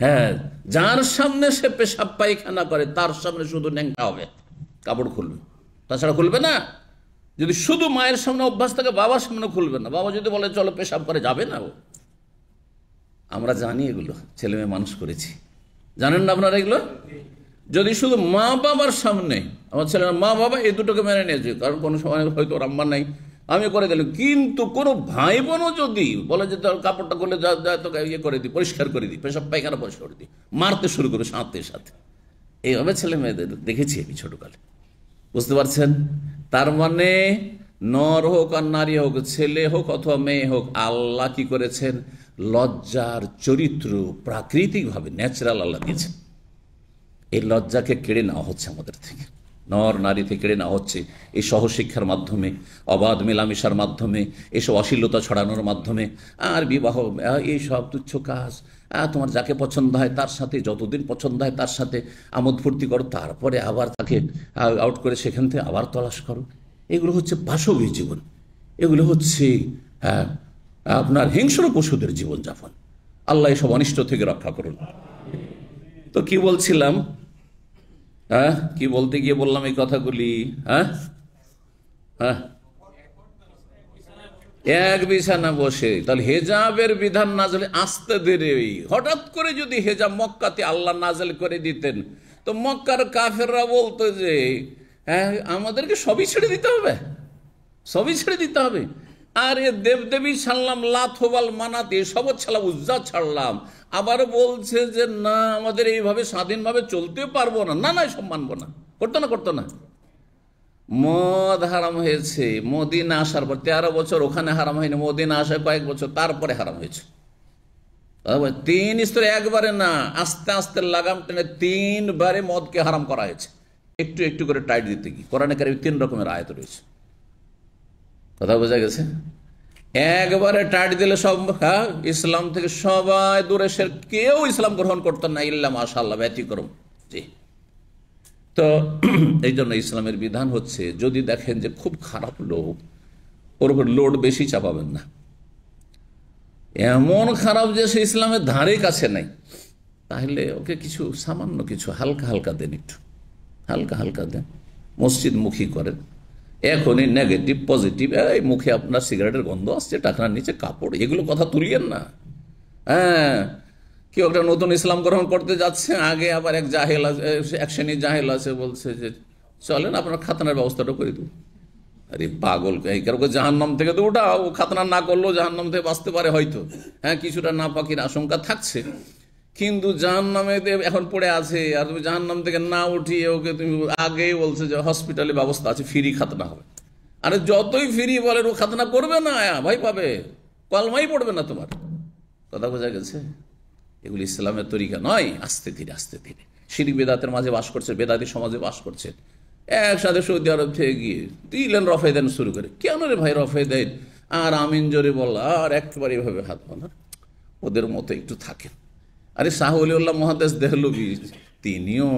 হ্যাঁ, যার সামনে সে পেশাব পায়খানা করে তার সামনে শুধু ন্যাংটা হবে, কাপড় খুলবে, তাছাড়া খুলবে না। যদি শুধু মায়ের সামনে অভ্যাস থাকে, বাবার সামনে খুলবে না। বাবা যদি বলে চলো পেশাব করে, যাবে না ও। আমরা জানি এগুলো, ছেলে মেয়ে মানুষ করেছি, জানেন না আপনারা এগুলো? যদি শুধু মা বাবার সামনে, আমার ছেলেরা মা বাবা এই দুটোকে মেনে নিয়েছে, কারণ কোনো সময় হয়তো ওর আম্মা নাই, আমি করে দিলাম। কিন্তু কোনো ভাই বোনও যদি বলে যে তোর কাপড়টা করলে তোকে ইয়ে করে দিই, পরিষ্কার করে দিই, পেশাব পায়খানা পরিষ্কার করে দিই, মারতে শুরু করে সাথে সাথে। এইভাবে ছেলে মেয়েদের দেখেছি আমি ছোটকালে, বুঝতে পারছেন? তার মানে নর হোক আর নারী হোক, ছেলে হোক অথবা মেয়ে হোক, আল্লাহ কি করেছেন? লজ্জার চরিত্র প্রাকৃতিকভাবে ন্যাচারাল আল্লাহ দিয়েছেন। এই লজ্জাকে কেড়ে নেওয়া হচ্ছে আমাদের থেকে, নর নারী থেকে কেড়ে নেওয়া হচ্ছে এই সহশিক্ষার মাধ্যমে, অবাধ মেলামেশার মাধ্যমে, এসব অশ্লীলতা ছড়ানোর মাধ্যমে। আর বিবাহ এইসব তুচ্ছ কাজ, তোমার যাকে পছন্দ হয় তার সাথে, যতদিন পছন্দ হয় তার সাথে আমোদ ফুর্তি করো, তারপরে আবার তাকে আউট করে সেখান থেকে আবার তলাশ করো। এগুলো হচ্ছে পাশবিক জীবন, এগুলো হচ্ছে আপনার হিংস্র পশুদের জীবনযাপন। আল্লাহ এসব অনিষ্ট থেকে রক্ষা করুন। তো কি বলছিলাম, কি বলতে গিয়ে বললাম এই কথাগুলি? এক বিছানা বসে, তাহলে হেজাবের বিধান নাজেল আসতে দেরি। হঠাৎ করে যদি হেজাব মক্কাতে আল্লাহ নাজেল করে দিতেন, তো মক্কার কাফেররা বলতো যে আমাদেরকে সবই ছেড়ে দিতে হবে, সবই ছেড়ে দিতে হবে। আর এ দেবদেবী ছাড়লাম, লাত হোবাল মানাতে সব ছাড়লাম, উজ্জা ছাড়লাম, আবার বলছে যে না আমাদের এইভাবে স্বাধীনভাবে চলতে পারবো না, না না সব মানবো না। করতো না। মদ হারাম হয়েছে মদিনা আসার পর, 13 বছর ওখানে হারাম হয়নি, মদিনা আসার কয়েক বছর তারপরে হারাম হয়েছে। 3 স্তরে, একবারে না, আস্তে আস্তে লাগাম টেনে 3 বারে মদকে হারাম করা হয়েছে, একটু একটু করে টাইট দিতে গিয়ে। কোরআনে কারিমে 3 রকমের আয়াত রয়েছে, কথা বোঝা গেছে? একবারে টাইট দিলে সব ইসলাম থেকে সবাই দূরে, সে কেউ ইসলাম গ্রহণ করতেন না, ইল্লা মাশাআল্লাহ ব্যতিক্রম। জি, তো এই জন্য ইসলামের বিধান হচ্ছে, যদি দেখেন যে খুব খারাপ লোক, ওর উপর লোড বেশি চাপাবেন না। এমন খারাপ যে সে ইসলামের ধারে কাছে নাই, তাহলে ওকে কিছু সামান্য কিছু হালকা হালকা দেন, একটু হালকা হালকা দেন, মসজিদ মুখী করেন। এখনই নেগেটিভ পজিটিভ, এই মুখে আপনার সিগারেটের গন্ধ আসছে, টাকার নিচে কাপড়, এগুলো কথা তুলিয়েন না। কেউ একটা নতুন ইসলাম গ্রহণ করতে যাচ্ছে, আগে আবার এক জাহেল আছে, এক শ্রেণীর জাহেল আছে, বলছে যে চলেন আপনার খাতনার ব্যবস্থাটা করে দেবো। আরে পাগল, কারো জাহান্নাম থেকে তো ওটা, ও খাতনা না করলেও জাহান্নাম থেকে বাঁচতে পারে হয়তো, কিছুটা নাপাকির আশঙ্কা থাকছে, কিন্তু জাহান্নামে এখন পড়ে আছে। আর তুমি জাহান্নাম থেকে না উঠিয়ে ওকে তুমি আগেই বলছে যে হসপিটালে ব্যবস্থা আছে, ফ্রি খাতনা হবে। আরে যতই ফ্রি বলেন, ও খাতনা করবে না, ভয় পাবে, কলমাই পড়বে না তোমার। কথা বোঝা গেছে? এগুলি ইসলামের তরিকা নয়। আস্তে ধীরে আস্তে ধীরে শিরক বেদাতের মাঝে বাস করছে, বেদাতি সমাজে বাস করছে। একসাথে সৌদি আরব থেকে গিয়ে দিলেন রফে দেন শুরু করে, কেন রে ভাই রফে দেন, আর আমিন জোরে বল, আর একেবারে এভাবে হাত বাঁধা, ওদের মতো একটু থাকেন। আরে শাহ ওলিউল্লাহ মুহাদ্দিস দেহলভী, তিনিও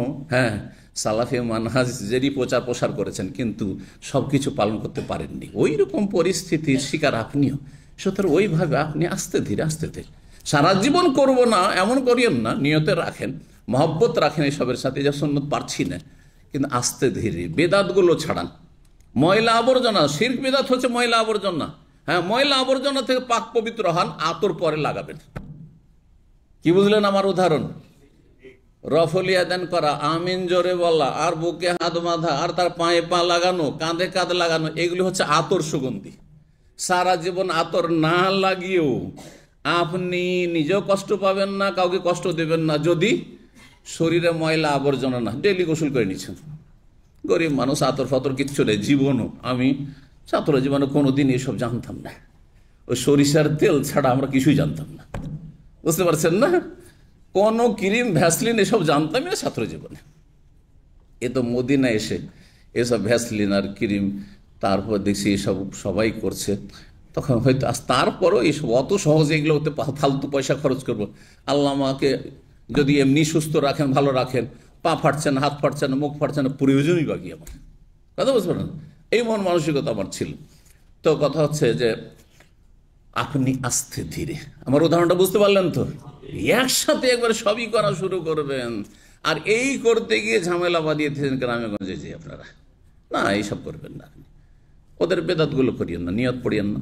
সালাফি মানহাজেরই প্রচার করেছেন, কিন্তু সবকিছু পালন করতে পারেননি। ওই রকম পরিস্থিতির শিকার আপনিও, সুতরাং ওইভাবে আপনি আস্তে ধীরে সারা জীবন করব না এমন করিয়েন না, নিয়তে রাখেন, মহব্বত রাখেন এসবের সাথে, যা সুন্নত পারছি না, কিন্তু আস্তে ধীরে বেদাতগুলো ছাড়ান। ময়লা আবর্জনা, শিরক বেদাত হচ্ছে ময়লা আবর্জনা। ময়লা আবর্জনা থেকে পাক পবিত্র হন, আতর পরে লাগাবেন। কি বুঝলেন আমার উদাহরণ? রফলিয়া দান করা, আমিন জোরে বলা, আর বুকে হাত বাঁধা, আর তার পায়ে পা লাগানো, কাঁধে কাঁধ লাগানো, এগুলি হচ্ছে আতর সুগন্ধি। সারা জীবন আতর না লাগিয়েও আপনি নিজেও কষ্ট পাবেন না, কাউকে কষ্ট দেবেন না, যদি শরীরে ময়লা আবর্জনা না, ডেলি গোসল করে নিচ্ছেন। গরিব মানুষ, আতর ফাতর কিচ্ছু নেই জীবনও। আমি ছাত্র জীবনে কোনোদিন এসব জানতাম না, ওই সরিষার তেল ছাড়া আমরা কিছুই জানতাম না, বুঝতে পারছেন না? কোনো ক্রিম ভ্যাসলিন এসব জানতামই না ছাত্র জীবনে। এ তো মদিনা এসে এসব ভ্যাসলিন আর ক্রিম, তারপর দেখছি এসব সবাই করছে, তখন হয়তো তারপরও এইসব অত সহজে এগুলো হতে ফালতু পয়সা খরচ করবো। আল্লাহ আমাকে যদি এমনি সুস্থ রাখেন, ভালো রাখেন, পা ফাটছে না, হাত ফাটছে না, মুখ ফাটছে না, প্রয়োজনই বাকি আমার। কথা বুঝতে পারেন? এই মন মানসিকতা আমার ছিল। তো কথা হচ্ছে যে আপনি আস্তে ধীরে। আমার উদাহরণটা বুঝতে পারলেন তো? একসাথে একবার সবই করা শুরু করবেন, আর এই করতে গিয়ে ঝামেলা বাঁধিয়েছেন গ্রামে গঞ্জে যে আপনারা, না এইসব করবেন না। আপনি ওদের বেদাতগুলো করিয়েন না, নিয়ত পড়িয়েন না,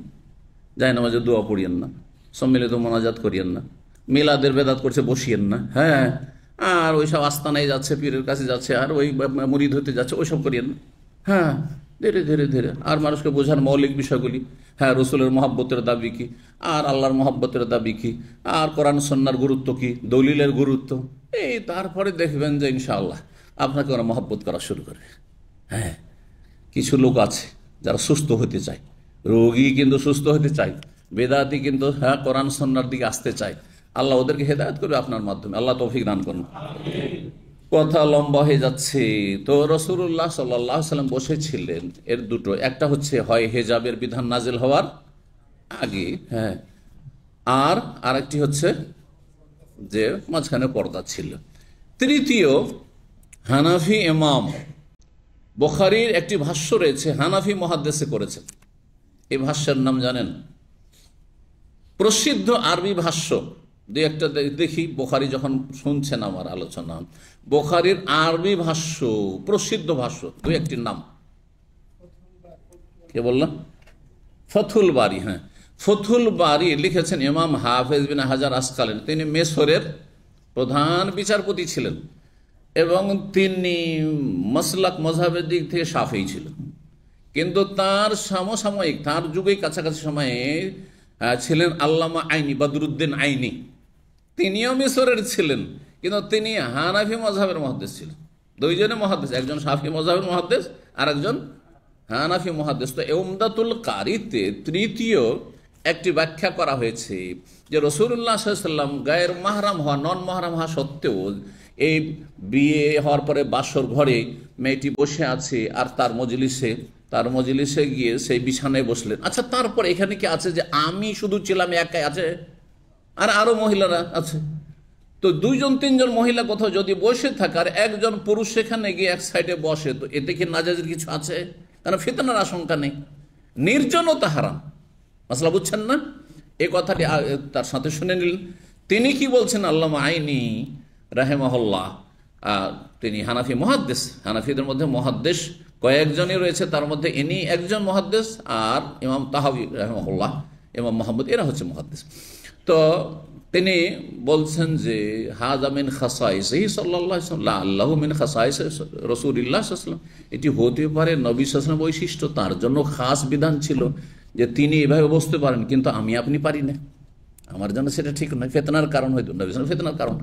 যায় নামাজে দোয়া পড়িয়েন না, সম্মিলিত মোনাজাত করিয়েন না, মিলাদের বেদাত করছে বসিয়েন না। হ্যাঁ, আর ওইসব আস্তানায় যাচ্ছে, পীরের কাছে যাচ্ছে, আর ওই মুরিদ হতে যাচ্ছে, ওইসব করিয়েন না। হ্যাঁ, ধীরে ধীরে ধীরে, আর মানুষকে বোঝার মৌলিক বিষয়গুলি। হ্যাঁ, রসুলের মহব্বতের দাবি কি, আর আল্লাহর মহব্বতের দাবি কি, আর কোরআন সন্ন্যার গুরুত্ব কি, দলিলের গুরুত্ব, এই তারপরে দেখবেন যে ইনশাআল্লাহ আপনাকে ওরা মহব্বত করা শুরু করবে। হ্যাঁ, কিছু লোক আছে যারা সুস্থ হতে চায়, রোগী কিন্তু সুস্থ হতে চায়, বেদাতি কিন্তু হ্যাঁ কোরআন সন্ন্যার দিকে আসতে চায়। আল্লাহ ওদেরকে হেদায়েত করবে আপনার মাধ্যমে। আল্লাহ তৌফিক দান করুন। কথা লম্বা হয়ে যাচ্ছে। তো রাসূলুল্লাহ সাল্লাল্লাহু আলাইহি ওয়াসাল্লাম বসেছিলেন, এর দুটো, একটা হচ্ছে হয় হেজাবের বিধান নাজিল হওয়ার আগে, হ্যাঁ, আর আরেকটি হচ্ছে যে মাঝখানে পর্দা ছিল। তৃতীয়, হানাফি ইমাম বুখারীর একটি ভাষ্য রয়েছে, হানাফি মুহাদ্দিসে করেছেন। এই ভাষ্যের নাম জানেন? প্রসিদ্ধ আরবি ভাষ্য দুই একটা দেখি। বুখারী যখন শুনছেন আমার আলোচনা, বুখারীর আরবি ভাষ্য, প্রসিদ্ধ ভাষ্য দুই একটির নাম কে বললাম? ফথুল বারী। হ্যাঁ, ফথুল বারী লিখেছেন ইমাম হাফেজ বিন হাজার আসকালানী। তিনি মিসরের প্রধান বিচারপতি ছিলেন এবং তিনি মাসলাক মযহাবের দিক থেকে শাফিঈ ছিলেন, কিন্তু তার সমসাময়িক, তার যুগে কাছাকাছি সময়ে ছিলেন আল্লামা আইনি, বদরুদ্দিন আইনি। তিনিও মিসরের ছিলেন, কিন্তু তিনি হানাফি মযহাবের মুহাদ্দিস ছিলেন। দুইজনে মুহাদ্দিস, একজন শাফি মযহাবের মুহাদ্দিস আর একজন হানাফি মুহাদ্দিস। তো উমদাতুল কারিতে তৃতীয় একটি ব্যাখ্যা করা হয়েছে যে রাসূলুল্লাহ সাল্লাল্লাহু আলাইহি ওয়াসাল্লাম গায়ের মাহরাম হওয়া, নন মাহরাম হওয়া সত্ত্বেও এই বিয়ে হওয়ার পরে বাসর ঘরে মেয়েটি বসে আছে, আর তার মজলিসে গিয়ে সেই বিছানায় বসলেন। আচ্ছা, তারপর এখানে কি আছে যে আমি শুধু ছিলাম, একাই আছে, আর আরো মহিলারা আছে? তো দুইজন তিনজন মহিলা কোথাও যদি বসে থাকে আর একজন পুরুষ সেখানে গিয়ে এক সাইডে বসে, তো এতে কি নাজায়েজের কিছু আছে? কারণ ফিতনার আশঙ্কা নেই, নির্জনতা হারাম। মাসলা বুঝছেন না? এই কথাটি তার সাথে শুনে নিলেন। তিনি কি বলছেন? আল্লামা আইনি রাহিমাহুল্লাহ, তিনি হানাফি মুহাদ্দিস। হানাফিদের মধ্যে মুহাদ্দিস কয়েকজনই রয়েছে, তার মধ্যে ইনি একজন মুহাদ্দিস, আর ইমাম তাহাবি রাহিমাহুল্লাহ, ইমাম মুহাম্মদ, এরা হচ্ছে মুহাদ্দিস। তো তিনি বলছেন যে হাযা মিন খাসাইসিহি সাল্লাল্লাহু আলাইহি ওয়াসাল্লাম, আল্লাহু মিন খাসাইসি রাসূলিল্লাহ সাল্লাল্লাহু আলাইহি ওয়াসাল্লাম। এটি হতে পারে নবী সাল্লাল্লাহু আলাইহি ওয়াসাল্লামের বৈশিষ্ট্য, তার জন্য খাস বিধান ছিল যে তিনি এভাবে বসতে পারেন, কিন্তু আমি আপনি পারি না, আমার জন্য সেটা ঠিক নয়, ফিতনার কারণ হয়তো, নবী সাল্লাল্লাহু আলাইহি ওয়াসাল্লাম ফিতনার কারণ।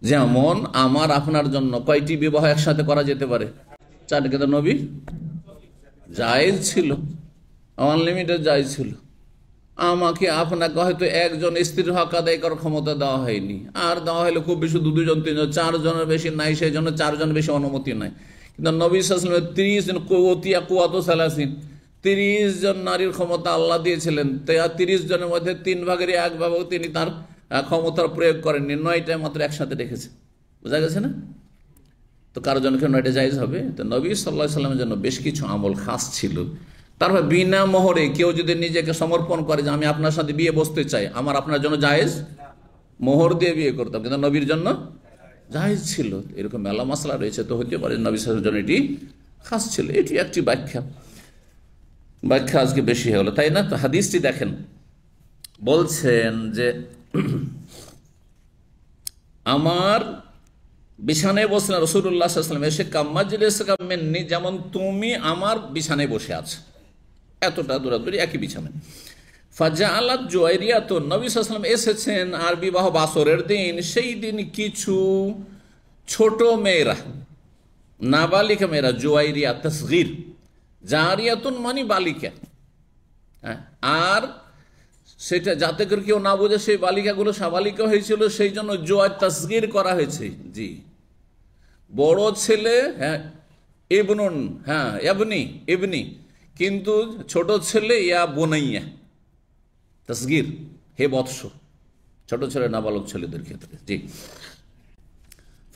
যেমন আমার আপনার জন্য কয়টি বিবাহ একসাথে করা যেতে পারে? 4, কিন্তু নবী জায়েজ ছিল, আনলিমিটেড জায়েজ ছিল। আমাকে আপনাকে হয়তো একজন স্ত্রীর হক আদায় করার ক্ষমতা দেওয়া হয়নি, আর দেওয়া হলে খুব বেশি 2 জন 3 জন, 4 জনের বেশি নাই, সেই জন্য 4 জন বেশি অনুমতি নাই। কিন্তু নবী সাল্লাল্লাহু আলাইহি ওয়াসাল্লাম 30 জন, কুওতিয়া কুওয়াতু সালাসিন, 30 জন নারীর ক্ষমতা আল্লাহ দিয়েছিলেন। 30 জনের মধ্যে 3 ভাগের 1 ভাগ তিনি তার ক্ষমতার প্রয়োগ করেননি, 9টা মাত্র একসাথে রেখেছে। বোঝা গেছে না? তো কারো জন্য 9টা জায়েজ হবে? তো নবী সাল্লাল্লাহু আলাইহি ওয়াসাল্লামের জন্য বেশ কিছু আমল খাস ছিল। তারপর বিনা মোহরে কেউ যদি নিজেকে সমর্পণ করে যে আমি আপনার সাথে বিয়ে বসতে চাই, আমার আপনার জন্য জায়েজ, মোহর দিয়ে বিয়ে করতাম, কিন্তু নবীর জন্য জায়েজ ছিল। এরকম মেলা মাসলা রয়েছে, তো হতে পারে নবী সাল্লাল্লাহু আলাইহি ওয়াসাল্লামের জন্য এটি খাস ছিল। এটি একটি ব্যাখ্যা আজকে বেশি হয়ে গেল, তাই না? তো হাদিসটি দেখেন, বলছেন যে আমার বিছানায় বসলেন রাসূলুল্লাহ সাল্লাল্লাহু আলাইহি ওয়াসাল্লাম, এসে কামাজলিসকা মিন্নি, যেমন তুমি আমার বিছানায় বসে আছো, এতটা দূরাদূরি একই বিছানায়। ফাজাআলাত জুয়াইরিয়াতুন, নবী সাল্লাল্লাহু আলাইহি ওয়াসাল্লাম এসেছেন আর বিবাহ বাসরের দিন, সেই দিন কিছু ছোট মেয়েরা, নাবালিকা মেয়েরা, জুয়াইরিয়া তাসগীর, জারিয়াতুন মানে বালিকা, আর সেটা যাতে করে কেউ না বোঝে সেই বালিকাগুলো সাবালিকা হয়েছিল, সেই জন্য জোয়ার তাসগীর করা হয়েছে। জি, বড় ছেলে হ্যাঁ ইবনুন, হ্যাঁ ইবনি, কিন্তু ছোট ছেলে ইয়া বোনাইয়া, তাসগীর হে বৎস, ছোট ছেলে নাবালক ছেলেদের ক্ষেত্রে। জি,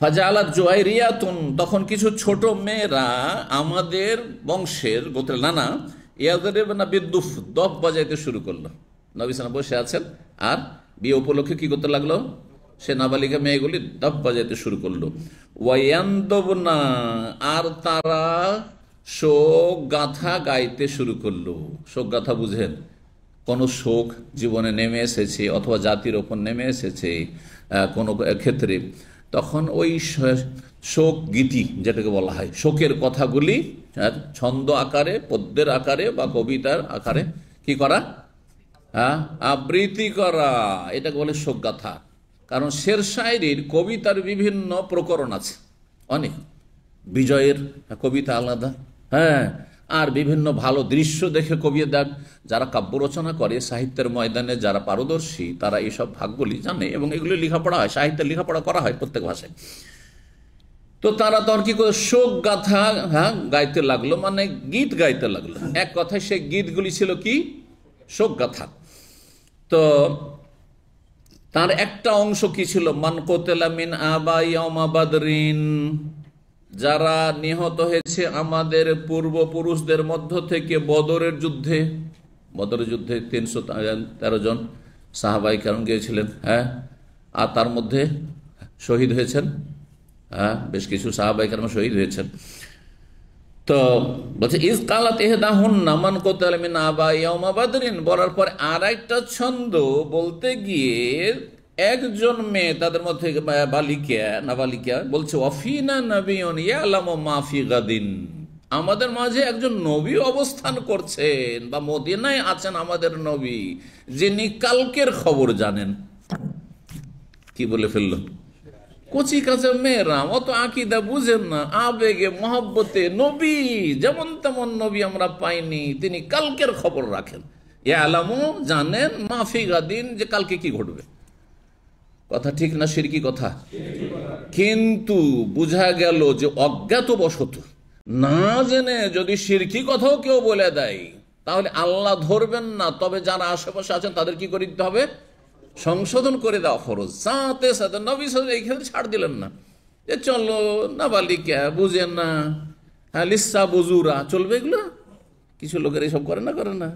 ফাজাআলাত জুয়াইরিয়াতুন, তখন কিছু ছোট মেয়েরা আমাদের বংশের গোত্রের নানা, ইয়াদরিবনা বিদ্দুফ, দফ বাজাইতে শুরু করলো। নবী সাল্লাল্লাহু বসে আছেন, আর বিয়ে উপলক্ষে কি করতে লাগলো, সে নাবালিকা মেয়েগুলি দাপ বাজাইতে শুরু করলো। ওয়ায়ান্দবনা, আর তারা শোক গাথা গাইতে শুরু করলো। শোক গাথা বুঝেন, কোনো শোক জীবনে নেমে এসেছে অথবা জাতির ওপর নেমে এসেছে কোনো ক্ষেত্রে, তখন ওই শোক গীতি যেটাকে বলা হয়, শোকের কথাগুলি ছন্দ আকারে, পদ্যের আকারে বা কবিতার আকারে কি করা, আবৃত্তি করা, এটাকে বলে শোক গাথা। কারণ শের শায়েরির কবিতার বিভিন্ন প্রকরণ আছে, অনেক। বিজয়ের কবিতা আলাদা, হ্যাঁ, আর বিভিন্ন ভালো দৃশ্য দেখে কবি যারা কাব্য রচনা করে, সাহিত্যের ময়দানে যারা পারদর্শী, তারা এইসব ভাগগুলি জানে এবং এগুলি লেখাপড়া হয়, সাহিত্যের লেখাপড়া করা হয় প্রত্যেক ভাষায়। তো তারা তখন কি করে শোক গাথা গাইতে লাগলো, মানে গীত গাইতে লাগলো। এক কথায় সেই গীতগুলি ছিল কি, শোক গাথা। তো তার একটা অংশ কি ছিল, মান কোতেলা মিন আবাই ইয়াউমা বাদরিন, যারা নিহত হয়েছে আমাদের পূর্বপুরুষদের মধ্য থেকে বদরের যুদ্ধে। বদরের যুদ্ধে 313 জন সাহাবাই কেরাম গিয়েছিলেন, হ্যাঁ, আর তার মধ্যে শহীদ হয়েছেন, হ্যাঁ, বেশ কিছু সাহাবাই কেরাম শহীদ হয়েছেন। তো বলছে ইজ কালাত ইহদাহুন্না মান কোতালা মিন আবাই ইয়াউমা বাদরিন, বলার পর আর একটা ছন্দ বলতে গিয়ে একজন মেয়ে তাদের মধ্যে নাবালিকা বলছে, ওয়াফিনা নাবিয়ুন ইয়ালামু মা ফি গাদিন, আমাদের মাঝে একজন নবী অবস্থান করছেন, বা মদিনায় আছেন আমাদের নবী, যিনি কালকের খবর জানেন। কি বলে ফেললো, কচি কাছে মেয়েরা অত আকীদা বুঝেন না, আবেগে মহব্বতে নবী যেমন তেমন নবী আমরা পাইনি, তিনি কালকের খবর রাখেন। ইয়ালামু, জানেন, মা ফি গাদিন, যে কালকে কি ঘটবে। কথা ঠিক না শিরকি কথা? কিন্তু বুঝা গেল যে অজ্ঞাতবশত না জেনে যদি শিরকি কথাও কেউ বলে দেয়, তাহলে আল্লাহ ধরবেন না, তবে যারা আশেপাশে আছেন তাদের কি করে দিতে হবে, সংশোধন করে দেওয়া ফরজ। সাথে সাথে নবী সাল্লাল্লাহু আলাইহি ওয়াসাল্লাম ছাড় দিলেন না, যে চলো নাবালিকা বুঝেন না, হ্যাঁ, লিসা বুজুরা চলবে, এগুলো কিছু লোকের এইসব করে না,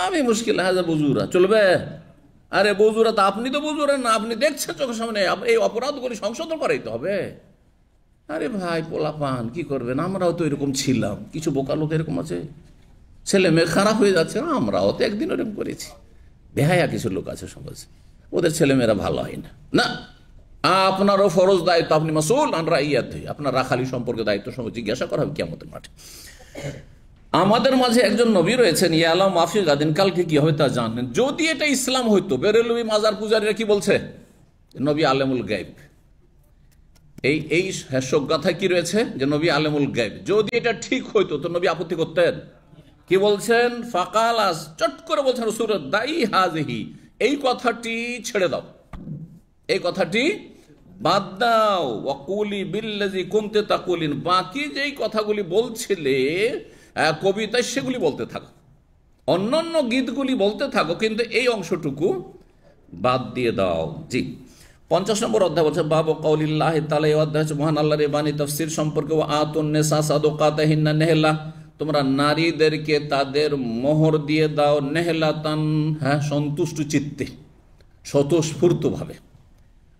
আমি মুশকিল, হাজা বুজুরা চলবে। আরে বজুরা তো আপনি তো বজুরেন না, আপনি দেখছেন চোখের সামনে, এই অপরাধগুলি সংশোধন করাইতে হবে। আরে ভাই পোলাপান কি করবেন, আমরাও তো এরকম ছিলাম, কিছু বোকা লোক এরকম আছে, ছেলে মেয়ে খারাপ হয়ে যাচ্ছে, আমরাও তো একদিন এরকম করেছি। বেহায়া কিছু লোক আছে সমাজে, ওদের ছেলে মেয়েরা ভালো হয় না। আপনারও ফরজ দায়িত্ব, আপনি মাসউল আন রাইয়াতিহি, আপনার রাখালি সম্পর্কে দায়িত্ব সময় জিজ্ঞাসা করা হবে কিয়ামতের মাঠে। আমাদের মাঝে একজন নবী রয়েছেন, ইয়ালাম মাফি গাদিন, কালকে কি হবে তা জানেন। যদি এটা ইসলাম হইতো, বেরেলভী মাজার পূজারীরা কি বলছে, নবী আলেমুল গায়ব। এই শোক গাথায় কি রয়েছে, যে নবী আলেমুল গায়ব। যদি এটা ঠিক হইতো তো নবী আপত্তি করতেন? কি বলছেন, ফাকালাস, চট করে বলছেন রাসূল, দাই হাযিহি, এই কথাটি ছেড়ে দাও, এই কথাটি বাদ দাও। ওয়াকুলি বিল্লাযী কুনতা তাকুলিন, বাকি যেই কথাগুলি বলছিলে কবিতায় সেগুলি বলতে থাকো, অন্যান্য গীতগুলি বলতে থাকো, কিন্তু এই অংশটুকু বাদ দিয়ে দাও। জি, 50 নম্বর অধ্যায় বলছে বাবু কাউলিল্লাহি তাআলা, এই অধ্যায় হচ্ছে মহান আল্লাহর এই বাণী তাফসীর সম্পর্কে। ওয়া আতুন নিসা সাদকাতিহিন্না নেহলা, তোমরা নারীদেরকে তাদের মোহর দিয়ে দাও, নেহলাতান, হ্যাঁ, সন্তুষ্ট চিত্তে, স্বতঃস্ফূর্তভাবে।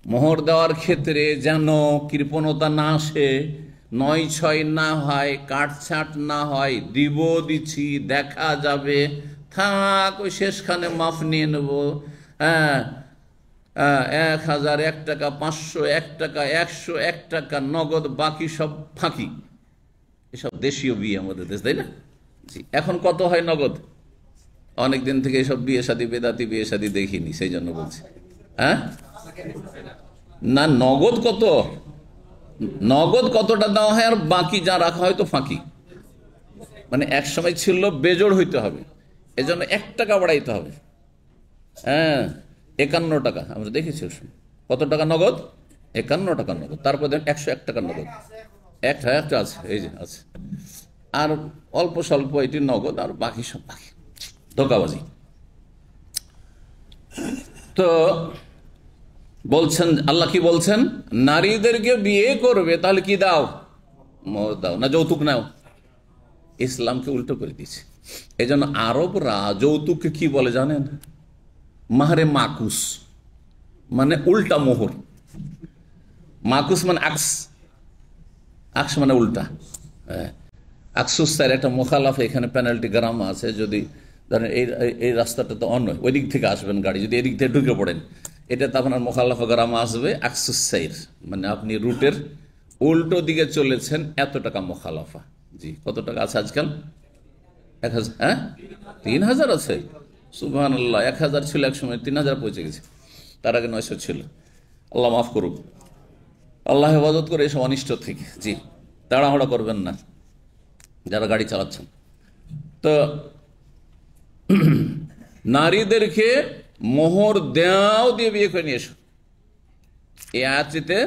মোহর দেওয়ার ক্ষেত্রে যেন কৃপণতা না আসে, 9-6 না হয়, কাটছাট না হয়, দিচ্ছি দেখা যাবে, থাক ওই শেষখানে মাফ নিয়ে নেব, হ্যাঁ, 1000 1 টাকা, 500 1 টাকা, 100 1 টাকা নগদ, বাকি সব ফাঁকি। এসব দেশীয় বিয়ে আমাদের দেশ, তাই না? জি, এখন কত হয় নগদ? অনেকদিন থেকে এসব বিয়ে শাদী, বেদাতি বিয়ে শাদী দেখিনি, সেই জন্য বলছি। হ্যাঁ, না, নগদ কতটা দেওয়া হয়, আর বাকি যা রাখা হয় তো ফাঁকি। মানে এক সময় ছিল বেজোড় হইতে হবে, এজন্য 1 টাকা বাড়াইতে হবে। হ্যাঁ, 51 টাকা আমরা দেখেছি। কত টাকা নগদ? 51 টাকা নগদ। তারপর 101 টাকা নগদ, একটা আছে, এই যে আছে। আর অল্প স্বল্প এটি নগদ, আর বাকি সব বাকি, ধোকাবাজি। তো বলছেন, আল্লাহ কি বলছেন, নারীদেরকে বিয়ে করবে তাহলে কি দাও, মোহর দাও, না যৌতুক নাও। ইসলামকে উল্টো করে দিয়েছে। এই জন্য আরবরা যৌতুককে কি বলে জানেন? মাহরে মাকুস মানে উল্টা মোহর, মাকুস মানে আকস, আকস মানে উল্টা। আকসুস স্যার একটা মোখালাফ, এখানে পেনাল্টি গ্রাম আছে। যদি ধরেন এই রাস্তাটা তো অন্য, ওই দিক থেকে আসবেন গাড়ি, যদি এদিক থেকে ঢুকে পড়েন, এটা তো আপনার মোখালাফা গ্রাম আসবে আকসুস সাইর, মানে আপনি রুটের উল্টো দিকে চলেছেন, এত টাকা মোখালাফা। জি, কত টাকা আছে আজকাল? 1000, হ্যাঁ 3000 আছে। সুবহানাল্লাহ, 1000 ছিল এক সময়, 3000 পৌঁছে গেছে, তার আগে 900 ছিল। আল্লাহ মাফ করুক, আল্লাহ হেফাজত করে এসব অনিষ্ট থেকে। জি, তাড়াহুড়া করবেন না যারা গাড়ি চালাচ্ছেন। তো নারীদেরকে মোহর দেওয়াও দিয়ে বিয়ে করে নিয়ে এসো, এই আয়াতটিতে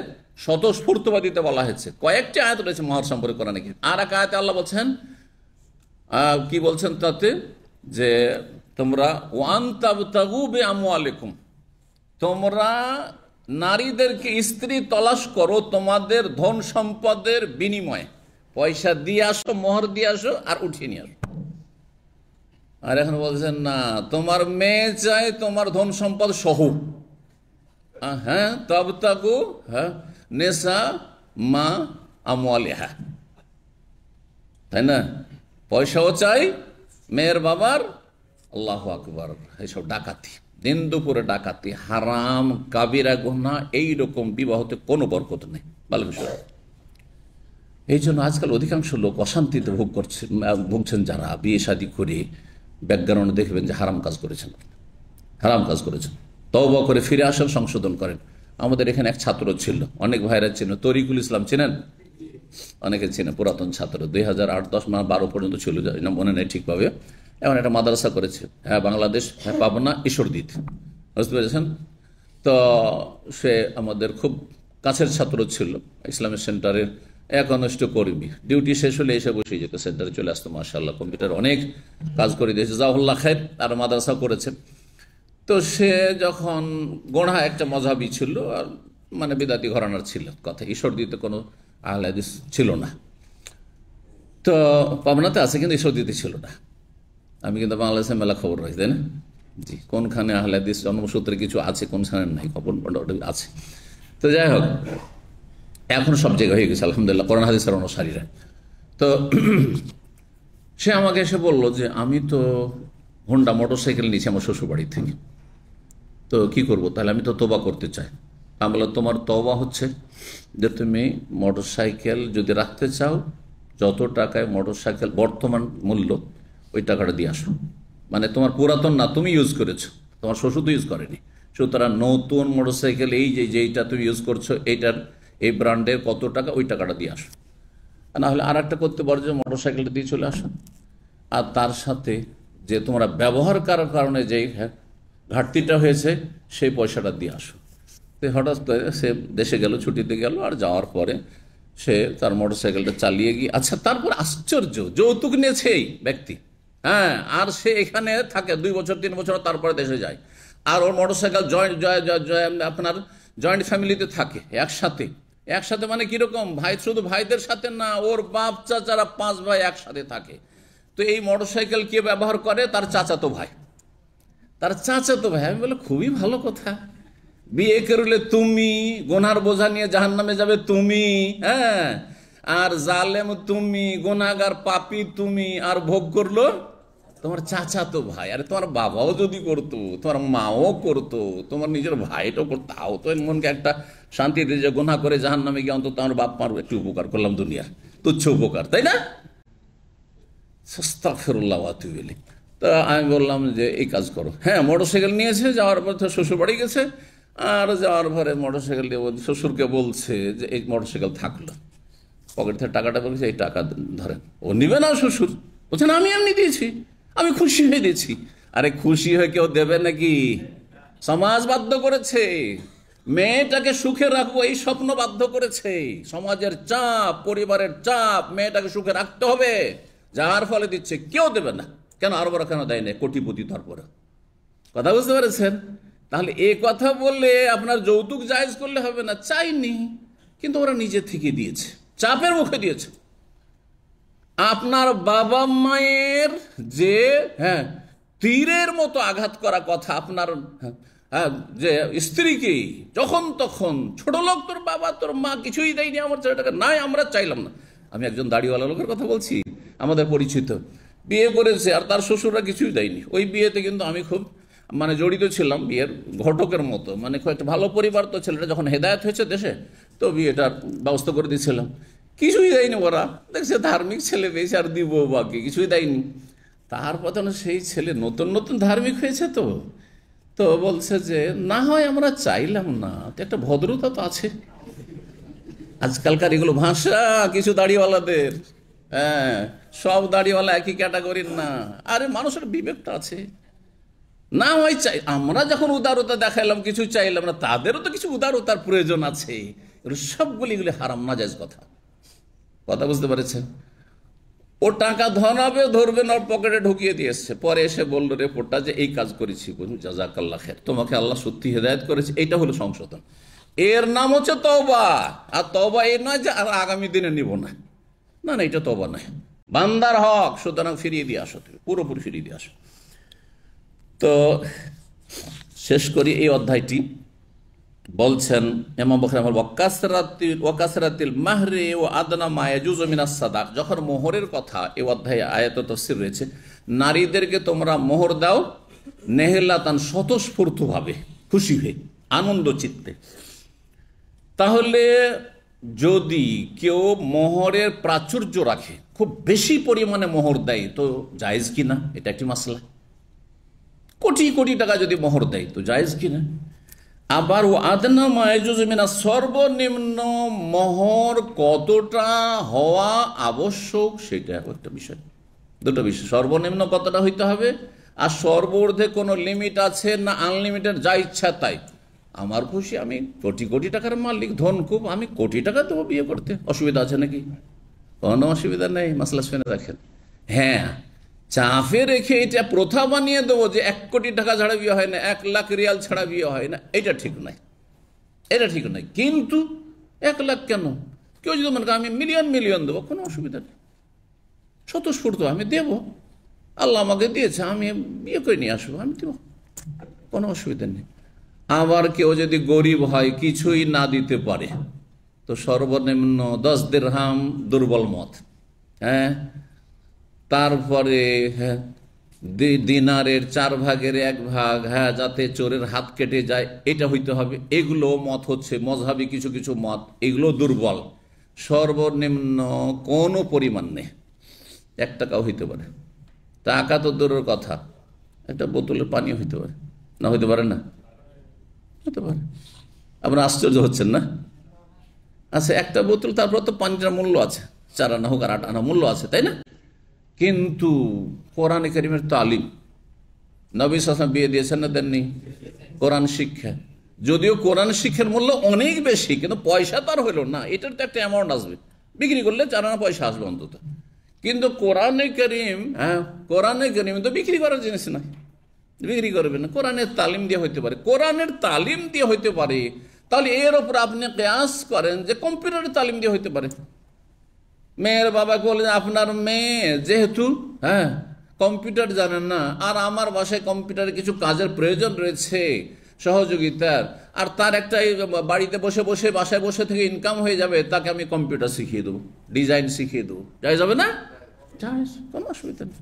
স্বতঃস্ফূর্তবাদিতে বলা হয়েছে। কয়েকটি আয়াত রয়েছে মোহর সম্পর্কে কোরআনে। আর এক আয়াতে আল্লাহ বলছেন, কি বলছেন তাতে, যে তোমরা ওয়ান তাবতাগু বিআমওয়ালিকুম, তোমরা নারীদেরকে স্ত্রী তলাশ করো তোমাদের ধন সম্পদের বিনিময়ে, পয়সা দিয়ে আসো, মোহর দিয়ে আসো আর উঠিয়ে নিয়ে আসো। আর এখন বলছেন না, তোমার মেয়ে চাই তোমার ধন সম্পদ সহ। হ্যাঁ, তাবতাগু, হ্যাঁ, নেশা মা আমওয়ালিহা, তাই না? পয়সাও চাই মেয়ের বাবার। আল্লাহু আকবার, এইসব ডাকাতি, দিন দুপুরে ডাকাতি, হারাম কাবিরা গুনাহ, এইরকম বিবাহতে কোনো বরকত নেই। ভালো বিষয়। এই জন্য আজকাল অধিকাংশ লোক অশান্তিতে ভুগছেন যারা বিয়ে শাদী করে ব্যাকগ্রাউন্ডে দেখবেন যে হারাম কাজ করেছেন, হারাম কাজ করেছেন। তওবা করে ফিরে আসেন, সংশোধন করেন। আমাদের এখানে এক ছাত্র ছিল, অনেক ভাইরা চিনেন, তরিকুল ইসলাম চিনেন? অনেকে চিনে, পুরাতন ছাত্র, 2008, 10, 12 পর্যন্ত ছিল, মনে নেই ঠিকভাবে। এমন একটা মাদ্রাসা করেছে, হ্যাঁ বাংলাদেশ, হ্যাঁ পাবনা ঈশ্বরদীত, বুঝতে পেরেছেন? তো সে আমাদের খুব কাছের ছাত্র ছিল, ইসলামিক সেন্টারের একনিষ্ঠ কর্মী। ডিউটি শেষ হলে এসে বসে যেত, সেন্টারে চলে আসতো। মাশাআল্লাহ, কম্পিউটার অনেক কাজ করে দিয়েছে, জাযাকাল্লাহ খাইর। আর মাদ্রাসা করেছে। তো সে যখন গোড়া একটা মযহাবী ছিল, আর মানে বিদাতি ঘরানার ছিল কথা, ঈশ্বরদীতে কোনো আহলে হাদিস ছিল না। তো পাবনাতে আছে কিন্তু ঈশ্বরদীতে ছিল না। আমি কিন্তু বাংলাদেশে মেলা খবর রাখি, তাই না? জি, কোনখানে আহলে হাদিস জন্মসূত্রে কিছু আছে, কোনখানে নাই, খবর আছে। তো যাই হোক, এখন সব জায়গায় হয়ে গেছে আলহামদুলিল্লাহ, কোরআন হাদিসের অনুসারীরা। তো সে আমাকে এসে বলল যে আমি তো হোন্ডা মোটরসাইকেল নিয়েছি আমার শ্বশুরবাড়ি থেকে, তো কি করব? তাহলে আমি তো তওবা করতে চাই। আমি বললাম, তোমার তওবা হচ্ছে যে তুমি মোটরসাইকেল যদি রাখতে চাও, যত টাকায় মোটরসাইকেল বর্তমান মূল্য, ওই টাকাটা দিয়ে আসো। মানে তোমার পুরাতন না, তুমি ইউজ করেছো, তোমার শ্বশুর তো ইউজ করেনি, সুতরাং নতুন মোটরসাইকেল এই যেইটা তুমি ইউজ করছো, এইটার এই ব্র্যান্ডের কত টাকা, ওই টাকাটা দিয়ে আসো। না হলে আর একটা করতে পারো যে মোটরসাইকেলটা দিয়ে চলে আসো, আর তার সাথে যে তোমরা ব্যবহার করার কারণে যেই ঘাটতিটা হয়েছে সেই পয়সাটা দিয়ে আসো। তো হঠাৎ সে দেশে গেল, ছুটিতে গেল, আর যাওয়ার পরে সে তার মোটরসাইকেলটা চালিয়ে গিয়ে, আচ্ছা তারপর আশ্চর্য, যৌতুক নিয়েছে এই ব্যক্তি, হ্যাঁ, আর সে এখানে থাকে 2 বছর 3 বছর, তারপরে দেশে যায়। আর ওর মোটরসাইকেল আপনার জয়েন্ট ফ্যামিলিতে থাকে, একসাথে মানে কিরকম ভাই, শুধু ভাইদের সাথে না, ওর বাপ চাচারা 5 ভাই একসাথে থাকে। তো এই মোটরসাইকেল কে ব্যবহার করে? তার চাচাতো ভাই। আমি বলে খুবই ভালো কথা, বিয়ে করলে তুমি, গোনার বোঝা নিয়ে জাহান্নামে যাবে তুমি, হ্যাঁ, আর জালেম তুমি, গোনাগার পাপী তুমি, আর ভোগ করলো তোমার চাচাতো ভাই। আরে তোমার বাবাও যদি করতো, তোমার মাও করতো, তোমার নিজের ভাইটাও করতো, তাও তো মনকে একটা শান্তি দিয়ে, যে গোনা করে জাহান্নামে গিয়ে অন্তত আমার বাপ মার একটু উপকার করলাম, দুনিয়ার তুচ্ছ উপকার, তাই না? আস্তাগফিরুল্লাহ ওয়া আতুবু ইলাইহি। তা আমি বললাম যে এই কাজ করো। হ্যাঁ, মোটরসাইকেল নিয়েছে, যাওয়ার পর তো শ্বশুর বাড়ি গেছে, আর যাওয়ার পরে মোটরসাইকেল দিয়ে শ্বশুরকে বলছে যে এই মোটরসাইকেল থাকলো, পকেট থেকে টাকাটা বলছে, এই টাকা ধরেন। ও নিবে না শ্বশুর, বলছে না আমি এমনি দিয়েছি, আমি খুশি হয়ে দিয়েছি। আরে খুশি হয়ে কেউ দেবে নাকি? সমাজ বাধ্য করেছে, মেয়েটাকে সুখে রাখবো এই স্বপ্ন বাধ্য করেছে, সমাজের চাপ, পরিবারের চাপ, মেয়েটাকে সুখে রাখতে হবে, যার ফলে দিচ্ছে। কেউ দেবে না কেন? আরবরা কেন দেয় না? কোটিপতি, তারপরে কথা বুঝতে পেরেছেন? তাহলে এ কথা বললে আপনার যৌতুক জায়েজ করলে হবে না, চাইনি, কিন্তু ওরা নিজে থেকে দিয়েছে, চাপের মুখে দিয়েছে। আপনার বাবা মায়ের যে তীরের মতো আঘাত করা কথা আপনার যে স্ত্রীকে যখন তখন, ছোট লোক তোর বাবা তোর মা কিছুই দেয়নি আমার ছেলেটাকে, নাই আমরা চাইলাম না। আমি একজন দাড়িওয়ালা লোকের কথা বলছি, আমাদের পরিচিত, বিয়ে করেছে আর তার শ্বশুররা কিছুই দেয়নি। ওই বিয়েতে কিন্তু আমি খুব জড়িত ছিলাম, বিয়ের ঘটকের মতো। একটা ভালো পরিবার, তো ছেলেটা যখন হেদায়েত হয়েছে দেশে, তো বিয়েটার ব্যবস্থা করে দিয়েছিলাম। কিছুই দেয়নি ওরা, দেখছে ধার্মিক ছেলে পেয়েছে আর দিব বাকি, কিছুই দেয়নি। তারপর সেই ছেলে নতুন নতুন ধার্মিক হয়েছে, তো বলছে যে না হয় আমরা চাইলাম না, তো একটা ভদ্রতা তো আছে। আজকালকার এগুলো ভাষা কিছু দাড়িওয়ালাদের, হ্যাঁ, সব দাড়িওয়ালা একই ক্যাটাগরির না। আরে মানুষের বিবেকটা আছে, না হয় চাই। আমরা যখন উদারতা দেখাইলাম, কিছু চাইলাম না, তাদেরও তো কিছু উদারতার প্রয়োজন আছে। সবগুলি এগুলি হারাম নাজায়েজ কথা, কথা বুঝতে পেরেছেন? ও টাকা ধনাবে, ধরবে না, পকেটে ঢুকিয়ে দিয়ে এসছে, পরে এসে বললো রিপোর্টটা যে এই কাজ করেছি। বলুন জাযাকাল্লাহ খের, তোমাকে আল্লাহ সত্যি হেদায়েত করেছে। এইটা হলো সংশোধন, এর নাম হচ্ছে তওবা। আর তওবা এই নয় যে আর আগামী দিনে নিব না, না না, এটা তওবা নয়। বান্দার হক, সুতরাং ফিরিয়ে দিয়ে আসো, তুমি পুরোপুরি ফিরিয়ে দিয়ে আসো। তো শেষ করি এই অধ্যায়টি। বলছেন ইমাম বুখারী ওয়াকাসরাতিল মাহরি ও আদনা মা ইয়াজুজু মিনাস সাদাক। যখন মোহরের কথা এই অধ্যায়ে আয়াত তাফসীর রয়েছে, নারীদেরকে তোমরা মোহর দাও নেহলাতান, স্বতঃস্ফূর্তভাবে, খুশি হয়ে, আনন্দ চিত্তে। তাহলে যদি কেউ মোহরের প্রাচুর্য রাখে, খুব বেশি পরিমাণে মোহর দেয়, তো জায়েজ কিনা, এটা একটি মাসলা। কোটি কোটি টাকা যদি মোহর দেয় তো জায়েজ কিনা। আবার ও আদনা মা ইয়াজুজু মিনাস, সর্বনিম্ন মোহর কতটা হওয়া আবশ্যক, সেটা একটা বিষয়। দুটো বিষয়, সর্বনিম্ন কতটা হইতে হবে, আর সর্বঊর্ধ্বে কোনো লিমিট আছে না, আনলিমিটেড যা ইচ্ছা তাই। আমার খুশি, আমি কোটি কোটি টাকার মালিক, ধন খুব, আমি কোটি টাকা দেবো বিয়ে করতে, অসুবিধা আছে নাকি? কোনো অসুবিধা নেই, মাসলা শুনে রাখেন। হ্যাঁ, চাপে রেখে এটা প্রথা বানিয়ে দেবো যে 1 কোটি টাকা ছাড়া বিয়ে হয় না, 1 লাখ রিয়াল ছাড়া বিয়ে হয় না, এটা ঠিক নয়, এটা ঠিক নয়। কিন্তু 1 লাখ কেন, কেউ যদি মনে করে আমি মিলিয়ন মিলিয়ন দেবো, কোনো অসুবিধা নেই, স্বতঃস্ফূর্ত আমি দেবো, আল্লাহ আমাকে দিয়েছে, আমি বিয়ে করে নিয়ে আসবো, আমি দেবো, কোনো অসুবিধা নেই। আবার কেউ যদি গরিব হয়, কিছুই না দিতে পারে, তো সর্বনিম্ন 10 দিরহাম দুর্বল মত, হ্যাঁ, তারপরে দিনারের 4 ভাগের 1 ভাগ, হ্যাঁ, যাতে চোরের হাত কেটে যায়, এটা হইতে হবে। এগুলো মত হচ্ছে মযহাবী কিছু কিছু মত, এগুলো দুর্বল। সর্বনিম্ন কোনো পরিমাণ নেই, 1 টাকাও হইতে পারে, টাকা তো দূরের কথা, একটা বোতলের পানি হইতে পারে, না হইতে পারে না, হতে পারে। আপনারা আশ্চর্য হচ্ছেন না? আচ্ছা, একটা বোতল, তারপর তো পানিটার মূল্য আছে, 4 আনা হোক আর 8 আনা মূল্য আছে, তাই না? কিন্তু কোরআন কারীমের তালিম, নবী সাল্লাল্লাহু আলাইহি ওয়াসাল্লাম বিয়ে দিয়েছেন না দেননি? কোরআন শিক্ষা, যদিও কোরআন শিক্ষার মূল্য অনেক বেশি, কিন্তু পয়সা তার হইল না, এটার তো একটা অ্যামাউন্ট আসবে, বিক্রি করলে 4 আনা পয়সা আসবে অন্তত। কিন্তু কোরআনে কারীম, হ্যাঁ, কোরআনে কারীম তো বিক্রি করার জিনিস না, বিক্রি করবে না। কোরআনের তালিম দিয়ে হইতে পারে, কোরআনের তালিম দিয়ে হইতে পারে। তাহলে এর ওপর আপনি কিয়াস করেন যে কম্পিউটারের তালিম দিয়ে হইতে পারে। মেয়ের বাবাকে বলেন আপনার মেয়ে যেহেতু, হ্যাঁ, কম্পিউটার জানেন না, আর আমার বাসায় কম্পিউটারের কিছু কাজের প্রয়োজন রয়েছে, সহযোগিতার, আর তার একটা বাড়িতে বসে বসে, বাসায় বসে থেকে ইনকাম হয়ে যাবে, তাকে আমি কম্পিউটার শিখিয়ে দেবো, ডিজাইন শিখিয়ে দেবো, যাই যাবে না, কোনো অসুবিধা নেই।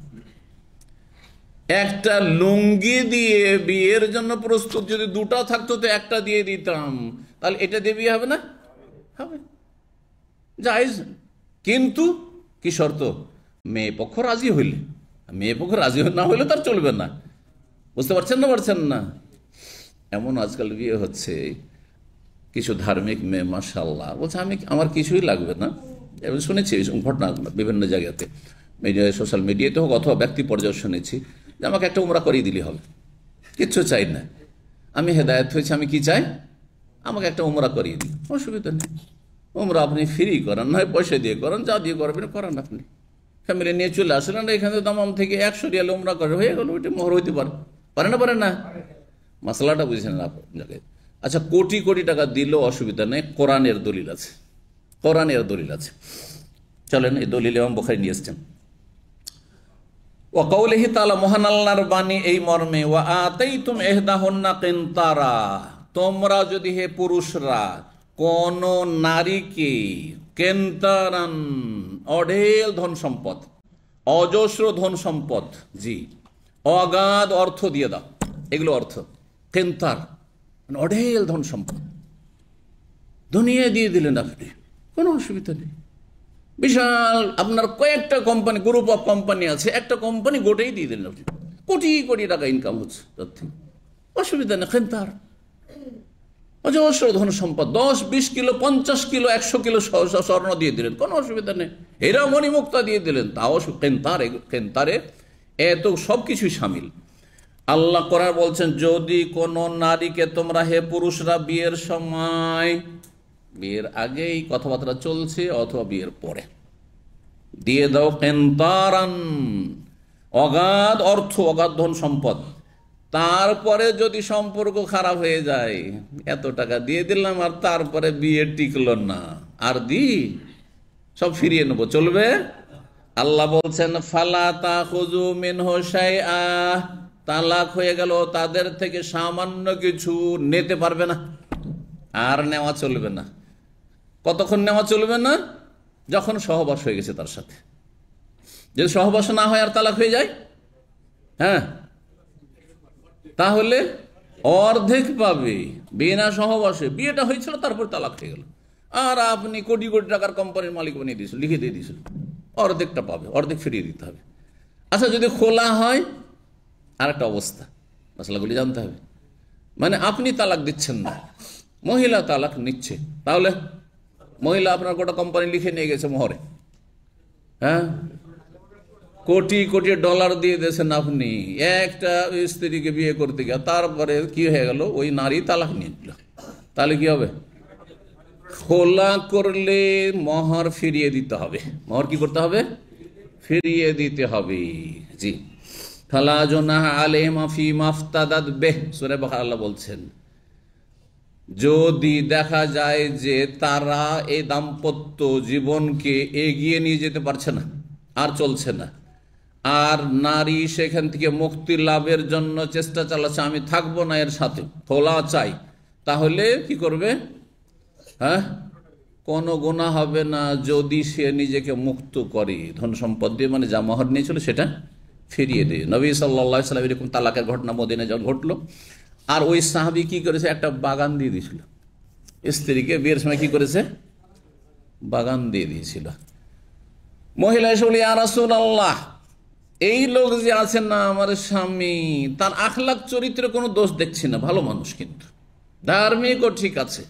একটা লুঙ্গি দিয়ে বিয়ের জন্য প্রস্তুত যদি 2টা থাকতো তো 1টা দিয়ে দিতাম, তাহলে এটা দিয়ে বিয়ে হবে না? হবে, জায়েজ। কিন্তু কি শর্ত? মেয়ে পক্ষ রাজি হইলে, মেয়ে পক্ষ রাজি না হইলে তার চলবে না। বুঝতে পারছেন না? পারছেন না? এমন আজকাল বিয়ে হচ্ছে, কিছু ধার্মিক মেয়ে মাশাআল্লাহ বলছে আমার কিছুই লাগবে না। এবং শুনেছি ঘটনা বিভিন্ন জায়গাতে, মিডিয়ায়, সোশ্যাল মিডিয়াতে হোক অথবা ব্যক্তি পর্যায়ে শুনেছি যে আমাকে একটা উমরা করিয়ে দিলে হবে, কিচ্ছু চাই না, আমি হেদায়েত হয়েছি, আমি কি চাই, আমাকে একটা উমরা করিয়ে দিই, অসুবিধা নেই। উমরা আপনি ফ্রি করান, নয় পয়সা দিয়ে করান, যা দিয়ে করবেন করান, আপনি ফ্যামিলি নিয়ে চলে আসলেন, এখানে দামাম থেকে 100 রিয়াল উমরা করে হয়ে গেল, ওইটা মোহর হইতে পারে, পারে না? পারে না? মশলাটা বুঝছেন আপনাকে? আচ্ছা, কোটি কোটি টাকা দিলেও অসুবিধা নেই, কোরআনের দলিল আছে, কোরআনের দলিল আছে। চলেন এই দলিল ইমাম বুখারী নিয়ে এসছেন। ওয়া কাউলিহি তাআলা, মহান আল্লাহর বাণী এই মর্মে, ওয়া আতাইতুম ইহদাহুন্না কিনতারা, তোমরা যদি হে পুরুষরা কোন নারীকে কেন্তারান, অঢেল ধন সম্পদ, অজস্র ধন সম্পদ, জি, অগাধ অর্থ দিয়ে দাও, এগুলো অর্থ কেন্তার, অঢেল ধন সম্পদ দুনিয়া দিয়ে দিলেন আপনি, কোনো অসুবিধা নেই। বিশাল আপনার কয়েকটা কোম্পানি, গ্রুপ অফ কোম্পানি আছে, একটা কোম্পানি গোটাই দিয়ে দিলেন আপনি, কোটি কোটি টাকা ইনকাম হচ্ছে তার থেকে, অসুবিধা নেই। কেন্তার, অজস্র ধন সম্পদ, 10-20 কিলো 50 কিলো 100 কিলো স্বর্ণ দিয়ে দিলেন, কোনো অসুবিধা নেই। এরা মণিমুক্তা দিয়ে দিলেন, তাও কেন্তারে এত সব কিছুই সামিল। আল্লাহ কোরআন বলছেন, যদি কোন নারীকে তোমরা হে পুরুষরা বিয়ের সময়, বিয়ের আগেই কথাবার্তা চলছে অথবা বিয়ের পরে, দিয়ে দাও কেন্তারান, অগাধ অর্থ, অগাধ ধন সম্পদ, তারপরে যদি সম্পর্ক খারাপ হয়ে যায়, এত টাকা দিয়ে দিলাম আর তারপরে বিয়ে টিকলো না, আর সব ফিরিয়ে নেবো, চলবে? আল্লাহ বলছেন, ফালা তাখুযু মিনহু শাইআ, তালাক হয়ে গেল, তাদের থেকে সামান্য কিছু নিতে পারবে না, আর নেওয়া চলবে না। কতক্ষণ নেওয়া চলবে না? যখন সহবাস হয়ে গেছে তার সাথে। যদি সহবাস না হয় আর তালাক হয়ে যায়, হ্যাঁ, তাহলে অর্ধেক পাবে। বিনা সহবাসে বিয়েটা হয়েছিল, তারপর তালাক হয়ে গেল, আর আপনি কোটি কোটি টাকার কোম্পানির মালিক বানিয়ে দিয়েছিল, লিখে দিয়ে দিয়েছিল, অর্ধেকটা পাবে, অর্ধেক ফিরিয়ে দিতে হবে। আচ্ছা, যদি খোলা হয় আর একটা অবস্থা, মশলাগুলি জানতে হবে। মানে আপনি তালাক দিচ্ছেন না, মহিলা তালাক নিচ্ছে, তাহলে মহিলা আপনার গোটা কোম্পানি লিখে নিয়ে গেছে মোহরে, হ্যাঁ, কোটি কোটি ডলার দিয়ে দিয়েছেন আপনি একটা স্ত্রীকে বিয়ে করতে গিয়ে, তারপরে কি হয়ে গেল, ওই নারী তালাক নিয়ে নিল, তাহলে কি হবে? খোলা করলে মোহর ফিরিয়ে দিতে হবে। মোহর কি করতে হবে? ফিরিয়ে দিতে হবে, জি। ফালা জুনাহা আলাইহিমা ফীমা ইফতাদাত বিহি, সূরা বাকারা আল্লাহ বলছেন, যদি দেখা যায় যে তারা এই দাম্পত্য জীবনকে এগিয়ে নিয়ে যেতে পারছে না, আর চলছে না, আর নারী সেখান থেকে মুক্তি লাভের জন্য চেষ্টা চালাচ্ছে, আমি থাকবো না এর সাথে, খোলা চাই, তাহলে কি করবে? হ্যাঁ, কোনো গুনাহ হবে না যদি সে নিজেকে মুক্ত করে ধন সম্পদ দিয়ে, মানে যা মোহর নিয়েছিল সেটা ফিরিয়ে দেয়। নবী সাল্লাল্লাহু আলাইহি ওয়াসাল্লাম এরকম তালাকের ঘটনা মদিনায় যখন ঘটলো, আর ওই সাহাবী কি করেছে, একটা বাগান দিয়ে দিয়েছিল স্ত্রীকে, বিয়ের সময় কি করেছে, বাগান দিয়ে দিয়েছিল। মহিলা এসে বলি, ইয়া রাসূলুল্লাহ, এই লোক যে আছেন না আমার স্বামী, তার আখলাক চরিত্রে কোনো দোষ দেখছি না, ভালো মানুষ, কিন্তু ধার্মিকও ঠিক আছে,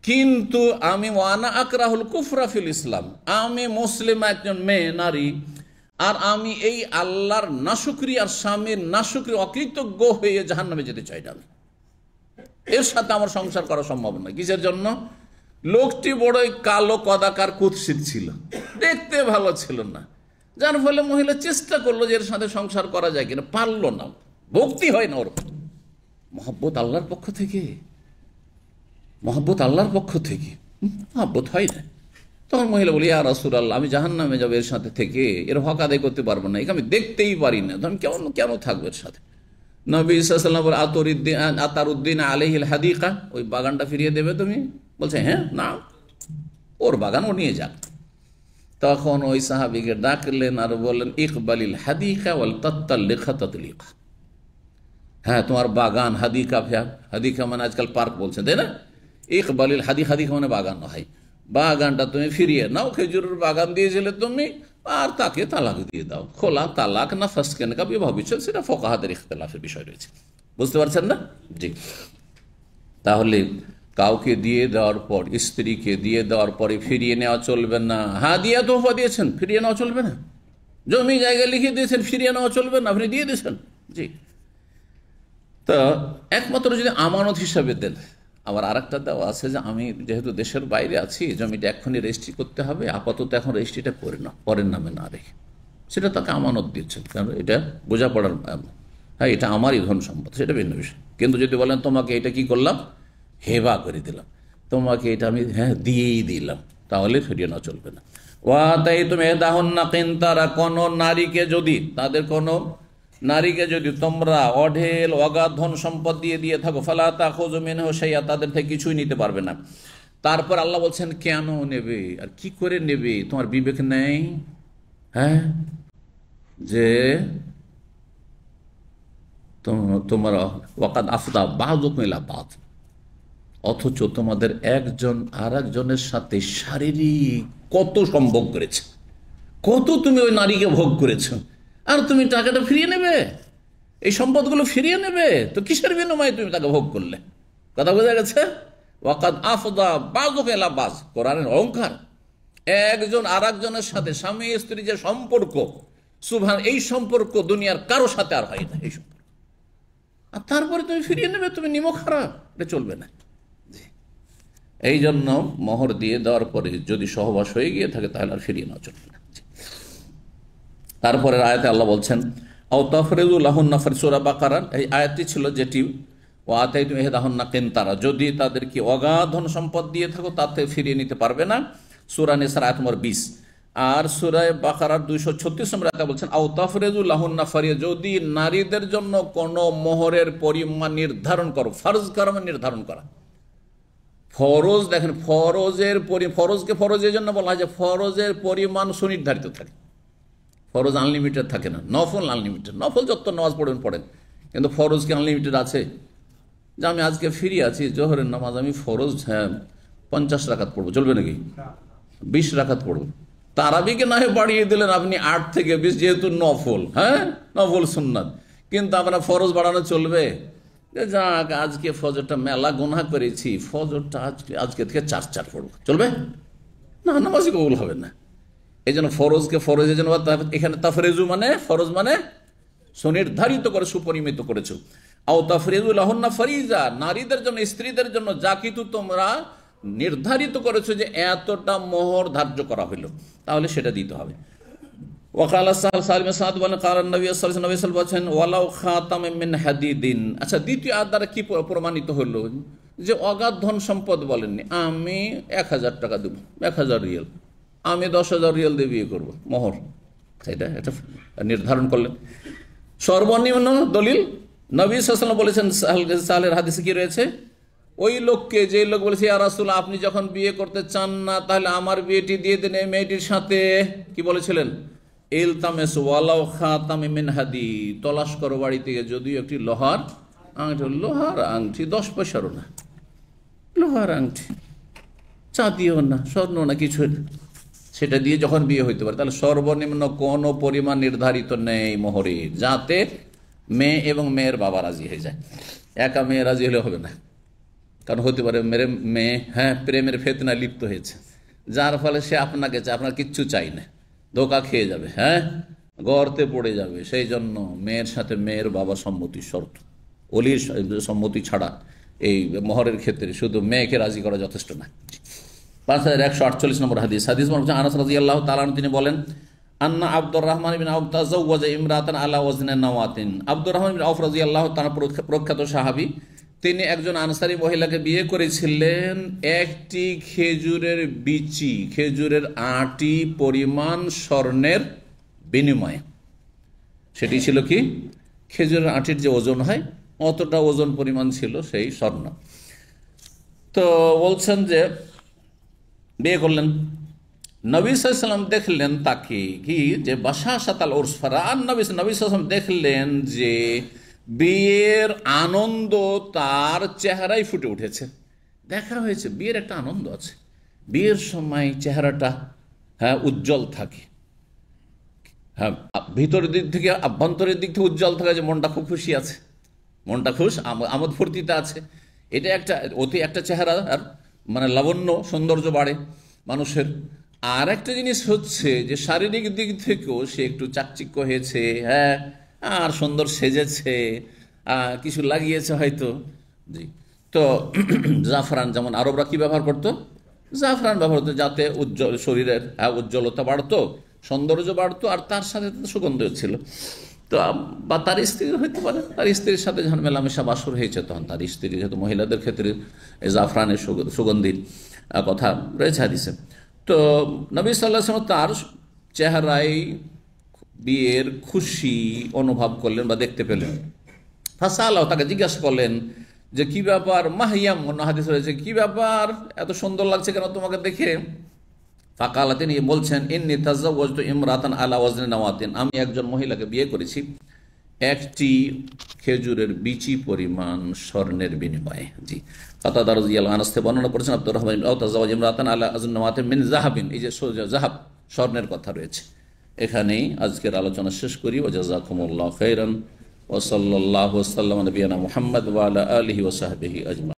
কিন্তু আমি ওয়ানা আকরাহুল কুফরা ফিল ইসলাম, আমি মুসলিম একজন মেয়ে নারী, আর আমি এই আল্লাহর নাশুকরি আর স্বামীর নাশুকরি অকৃতজ্ঞ হয়ে জাহান্নামে যেতে চাই না, আমি এর সাথে আমার সংসার করা সম্ভব নয়। কিসের জন্য? লোকটি বড়ই কালো কদাকার কুৎসিত ছিল, দেখতে ভালো ছিল না, যার ফলে মহিলা চেষ্টা করলো যে এর সাথে সংসার করা যায় কিনা, পারলো না, ভক্তি হয় না ওর। মহব্বত আল্লাহর পক্ষ থেকে, মহব্বত আল্লাহর পক্ষ থেকে, মহব্বত হয় না। তখন মহিলা বলি, ইয়া রাসূলুল্লাহ, আমি জাহান্নামে যাবো এর সাথে থেকে, এর হক আদায় করতে পারবো না, একে আমি দেখতেই পারি না, আমি কেন থাকবো এর সাথে? নবী সাল্লাল্লাহু আলাইহি ওয়াসাল্লাম বলে, আতারুদ্দিন আলাইহিল হাদিকা, ওই বাগানটা ফিরিয়ে দেবে তুমি? বলছে, হ্যাঁ, না, ওর বাগান ও নিয়ে যাক। তখন ওই সাহাবীকে ডাকলেন আর বললেন, ইকবালিল হাদিকা ওয়াল তাতাল্লিকা তাতলিকা, হ্যাঁ, তোমার বাগান হাদিকা, হাদিকা মানে আজকাল পার্ক বলছেন, তাই না? ইকবালিল হাদিকা মানে বাগান হয়, বাগানটা তুমি ফিরিয়ে নাও, খেজুরের বাগান দিয়েছিলে তুমি, আর তাকে তালাক দিয়ে দাও। খোলা তালাক না ফাসকেন কা বিবাহ বিচ্ছেদ, সেটা ফুকাহাদের ইখতিলাফের বিষয় রয়েছে, বুঝতে পারছেন না? জি। তাহলে কাউকে দিয়ে দেওয়ার পর, স্ত্রীকে দিয়ে দেওয়ার পরে ফিরিয়ে নেওয়া চলবে না। হাদিয়া তোহফা দিয়েছেন, ফিরিয়ে নেওয়া চলবে না। জমি জায়গা লিখে দিয়েছেন, ফিরিয়ে নেওয়া চলবে না, আপনি দিয়ে দিয়েছেন, জি। তা একমাত্র যদি আমানত হিসাবে দেন। আবার আর একটা দেওয়া আছে যে আমি যেহেতু দেশের বাইরে আছি, জমিটা এখনই রেজিস্ট্রি করতে হবে, আপাতত এখন রেজিস্ট্রিটা করে না, পরের নামে না রেখে, সেটা তাকে আমানত দিচ্ছেন, কারণ এটা বোঝাপড়ার, হ্যাঁ, এটা আমারই ধন সম্পদ, সেটা ভিন্ন বিষয়। কিন্তু যদি বলেন তোমাকে এটা কি করলাম, হেবা করে দিলাম, তোমাকে এটা আমি, হ্যাঁ, দিয়েই দিলাম, তাহলে ফিরিয়ে নেওয়া চলবে না। ওয়াতাইতুম ইহদাহুন্না কিনতারা, কোন নারীকে যদি, তাদের কোন নারীকে যদি তোমরা অঢেল অগাধ ধন সম্পদ দিয়ে থাকো, ফালা তাখুযু মিনহু শাইআ, তাদের থেকে কিছুই নিতে পারবে না। তারপর আল্লাহ বলছেন কেন নেবে আর কি করে নেবে, তোমার বিবেক নেই? হ্যাঁ, যে তোমরা ওয়াকাদ আফদা বাযুকুম ইলা বায, অথচ তোমাদের একজন আর একজনের সাথে শারীরিক কত সম্ভোগ করেছে, কত তুমি ওই নারীকে ভোগ করেছো, আর তুমি টাকাটা ফিরিয়ে নেবে, এই সম্পদগুলো ফিরিয়ে নেবে, তো কিসের বিনিময়ে তুমি তাকে ভোগ করলে? কথা বোঝা গেছে? ওয়াকাদ আফদা বাযুকুম ইলা বায, কোরআনের অলংকার। একজন আর একজনের সাথে স্বামী স্ত্রী যে সম্পর্ক, সুবহান, এই সম্পর্ক দুনিয়ার কারো সাথে আর হয় না এই সম্পর্ক, আর তারপরে তুমি ফিরিয়ে নেবে, তুমি নিমক হারাম, এটা চলবে না। এই জন্য মোহর দিয়ে দেওয়ার পরে যদি সহবাস হয়ে গিয়ে থাকে তাহলে আর ফিরিয়ে নেওয়া চলবে না। তারপরে আয়াতে আল্লাহ বলছেন আও তাফরিযু লাহুন্না সূরা বাকারার এই আয়াতটি ছিল যেটি ওয়াতাইতুম ইহদাহুন্না কিনতারা, যদি তাদেরকে অগাধ ধন সম্পদ দিয়ে থাকো তাতে ফিরিয়ে নিতে পারবে না, সূরা নিসার আয়াত নম্বর 20। আর সূরা বাকারার 236 নম্বর আয়াতে বলছেন আও তাফরিযু লাহুন্না ফারিয়া, যদি নারীদের জন্য কোনো মোহরের পরিমাণ নির্ধারণ করো, ফরজ করা মানে নির্ধারণ করা, ফরজ, দেখেন ফরজকে ফরজের জন্য বলা হয় যে ফরজের পরিমাণ সুনির্ধারিত থাকে, ফরজ আনলিমিটেড থাকে না, নফল আনলিমিটেড, নফল যত নামাজ পড়েন, কিন্তু ফরজ কি আনলিমিটেড আছে? যে আমি আজকে ফ্রি আছি, জোহরের নামাজ আমি ফরজ 50 রাকাত পড়বো, চলবে নাকি? 20 রাকাত পড়বো, তারাবিকে না হয় বাড়িয়ে দিলেন আপনি 8 থেকে 20, যেহেতু নফল, হ্যাঁ নফল সুন্নাত, কিন্তু আমরা ফরজ বাড়ানো চলবে? যাক আজকে ফজরটা মেলা গুনাহ করেছি, ফজরটা আজকে থেকে 4 পড়বো, চলবে না? নামাজই কবুল হবে না। এই জন্য ফরজকে ফরজের জন্য, এখানে তাফরিজু মানে ফরজ মানে সুনির্ধারিত করে, সুপরিমিত করেছো। আও তাফরিজু লাহুন্না ফারিজা, নারীদের জন্য স্ত্রীদের জন্য যা কিছু তোমরা নির্ধারিত করেছো যে এতটা মোহর ধার্য করা হলো, তাহলে সেটা দিতে হবে। ওয়াকালা সালিম সাদ বলেন কাল নবী সাল্লাল্লাহু আলাইহি ওয়াসাল্লাম বলেছেন ওয়ালাউ খাতাম মিন হাদিদিন। আচ্ছা, দ্বিতীয় আয়াত দ্বারা কি প্রমাণিত হলো? যে অগাধ ধন সম্পদ বলেননি, আমি 1000 টাকা দেব, 1000 রিয়াল, আমি 10,000 রিয়াল দিয়ে বিয়ে করবো, মোহর, সেটা এটা নির্ধারণ করলেন। সর্বনিম্ন দলিল নবী সাল্লাল্লাহু আলাইহি ওয়াসাল্লাম বলেছেন, সাহেলের হাদিসে কি রয়েছে? ওই লোককে, যে লোক বলেছে ইয়া রাসূলুল্লাহ আপনি যখন বিয়ে করতে চান না তাহলে আমার বিয়েটি দিয়ে দেন এই মেয়েটির সাথে, কি বলেছিলেন? ইলতামিস ওয়ালাউ খাতাম মিন হাদিদ, তলাশ করো বাড়ি থেকে যদিও একটি লোহার আংটি, 10 পয়সারও না, লোহার আংটি, চাঁদিও না, স্বর্ণ না, কিছু, সেটা দিয়ে যখন বিয়ে হইতে পারে। তাহলে সর্বনিম্ন কোনো পরিমাণ নির্ধারিত নেই মোহরের, যাতে মেয়ে এবং মেয়ের বাবা রাজি হয়ে যায়। একা মেয়ে রাজি হলে হবে না, কারণ হতে পারে মেয়ে প্রেমের ফেতনা লিপ্ত হয়েছে, যার ফলে সে আপনাকে চায়, আপনার কিচ্ছু চাই না, ধোকা খেয়ে যাবে, গর্তে পড়ে যাবে। সেই জন্য মেয়ের সাথে মেয়ের বাবা সম্মতি শর্ত, অলির সম্মতি ছাড়া এই মোহরের ক্ষেত্রে শুধু মেয়েকে রাজি করা যথেষ্ট না। 5148 নম্বর হাদিস আনাস রাদিয়াল্লাহু তাআলা আনহু তিনি বলেন আন্না আব্দুর রহমান বিন আউফ তাযাওয়াজা ইমরাতান আলা ওয়াজনি নাওয়াতিন। আব্দুর রহমান বিন আউফ রাদিয়াল্লাহু তাআলা প্রখ্যাত সাহাবী, তিনি একজন আনসারী মহিলাকে বিয়ে করেছিলেন একটি খেজুরের বিচি, খেজুরের আটি পরিমাণ স্বর্ণের বিনিময়ে। সেটি ছিল কি? খেজুরের আটির যে ওজন হয় অতটা ওজন পরিমাণ ছিল সেই স্বর্ণ। তো বলছেন যে বিয়ে করলেন, নবী সাল্লাল্লাহু আলাইহি ওয়াসাল্লাম দেখলেন তাকে কি, যে বাশাশাতাল উরস ফারাআন নবী সাল্লাল্লাহু আলাইহি ওয়াসাল্লাম দেখলেন যে বিয়ের আনন্দ তার চেহারায় ফুটে উঠেছে। দেখা হয়েছে বিয়ের একটা আনন্দ আছে, বিয়ের সময় চেহারাটা উজ্জ্বল থাকে, ভিতরের দিক থেকে আভ্যন্তরের দিক থেকে উজ্জ্বল থাকে, যে মনটা খুব খুশি আছে, মনটা খুশ, আমোদ ফুর্তিতে আছে। এটা একটা অতি একটা চেহারা, আর মানে লাবণ্য সৌন্দর্য বাড়ে মানুষের। আর একটা জিনিস হচ্ছে যে শারীরিক দিক থেকেও সে একটু চাকচিক্য হয়েছে, আর সুন্দর সেজেছে, কিছু লাগিয়েছে হয়তো। জি, তো জাফরান, যেমন আরবরা কি ব্যবহার করতো? জাফরান ব্যবহার হতো, যাতে উজ্জ্বল শরীরের উজ্জ্বলতা বাড়তো, সৌন্দর্য বাড়তো, আর তার সাথে সুগন্ধ ছিল। তো বা তার স্ত্রী হইতে পারে, তার স্ত্রীর সাথে যখন মেলামেশা বাসর হয়েছে তখন তার স্ত্রী, যেহেতু মহিলাদের ক্ষেত্রে জাফরানের সুগন্ধির কথা রয়েছে হাদিসে। তো নবী সাল্লাল্লাহু আলাইহি ওয়াসাল্লাম তার চেহারায় বিয়ের খুশি অনুভব করলেন বা দেখতে পেলেন। ফাসালাহ, তাকে জিজ্ঞাসা করলেন যে কি ব্যাপার, মাহিয়াম, অন্য হাদিস রয়েছে, কি ব্যাপার, এত সুন্দর লাগছে কেন তোমাকে দেখে। ফাকালা, তিনি বলছেন, ইন্নী তাযাওয়াজতু ইমরাতান আলা ওয়াজনি নাওয়াতিন, আমি একজন মহিলাকে বিয়ে করেছি একটি খেজুরের বিচি পরিমাণ স্বর্ণের বিনিময়ে। জি, কাতাদা রাদিয়াল্লাহু আনহু থেকে বর্ণনা করেছেন আব্দুর রহমান ইবনে আওফ, তাযাওয়াজ ইমরাতান আলা ওয়াজনি নাওয়াতিন মিন যাহাবিন, এই যে যাহাব স্বর্ণের কথা রয়েছে। এখানেই আজকের আলোচনা শেষ করি। ওয়া জাযাকুমুল্লাহু খাইরান ওয়া সাল্লাল্লাহু ওয়া সাল্লাম আলা নবিয়িনা মুহাম্মদ ওয়া আলা আলিহি ওয়া সাহবিহি আজমাইন।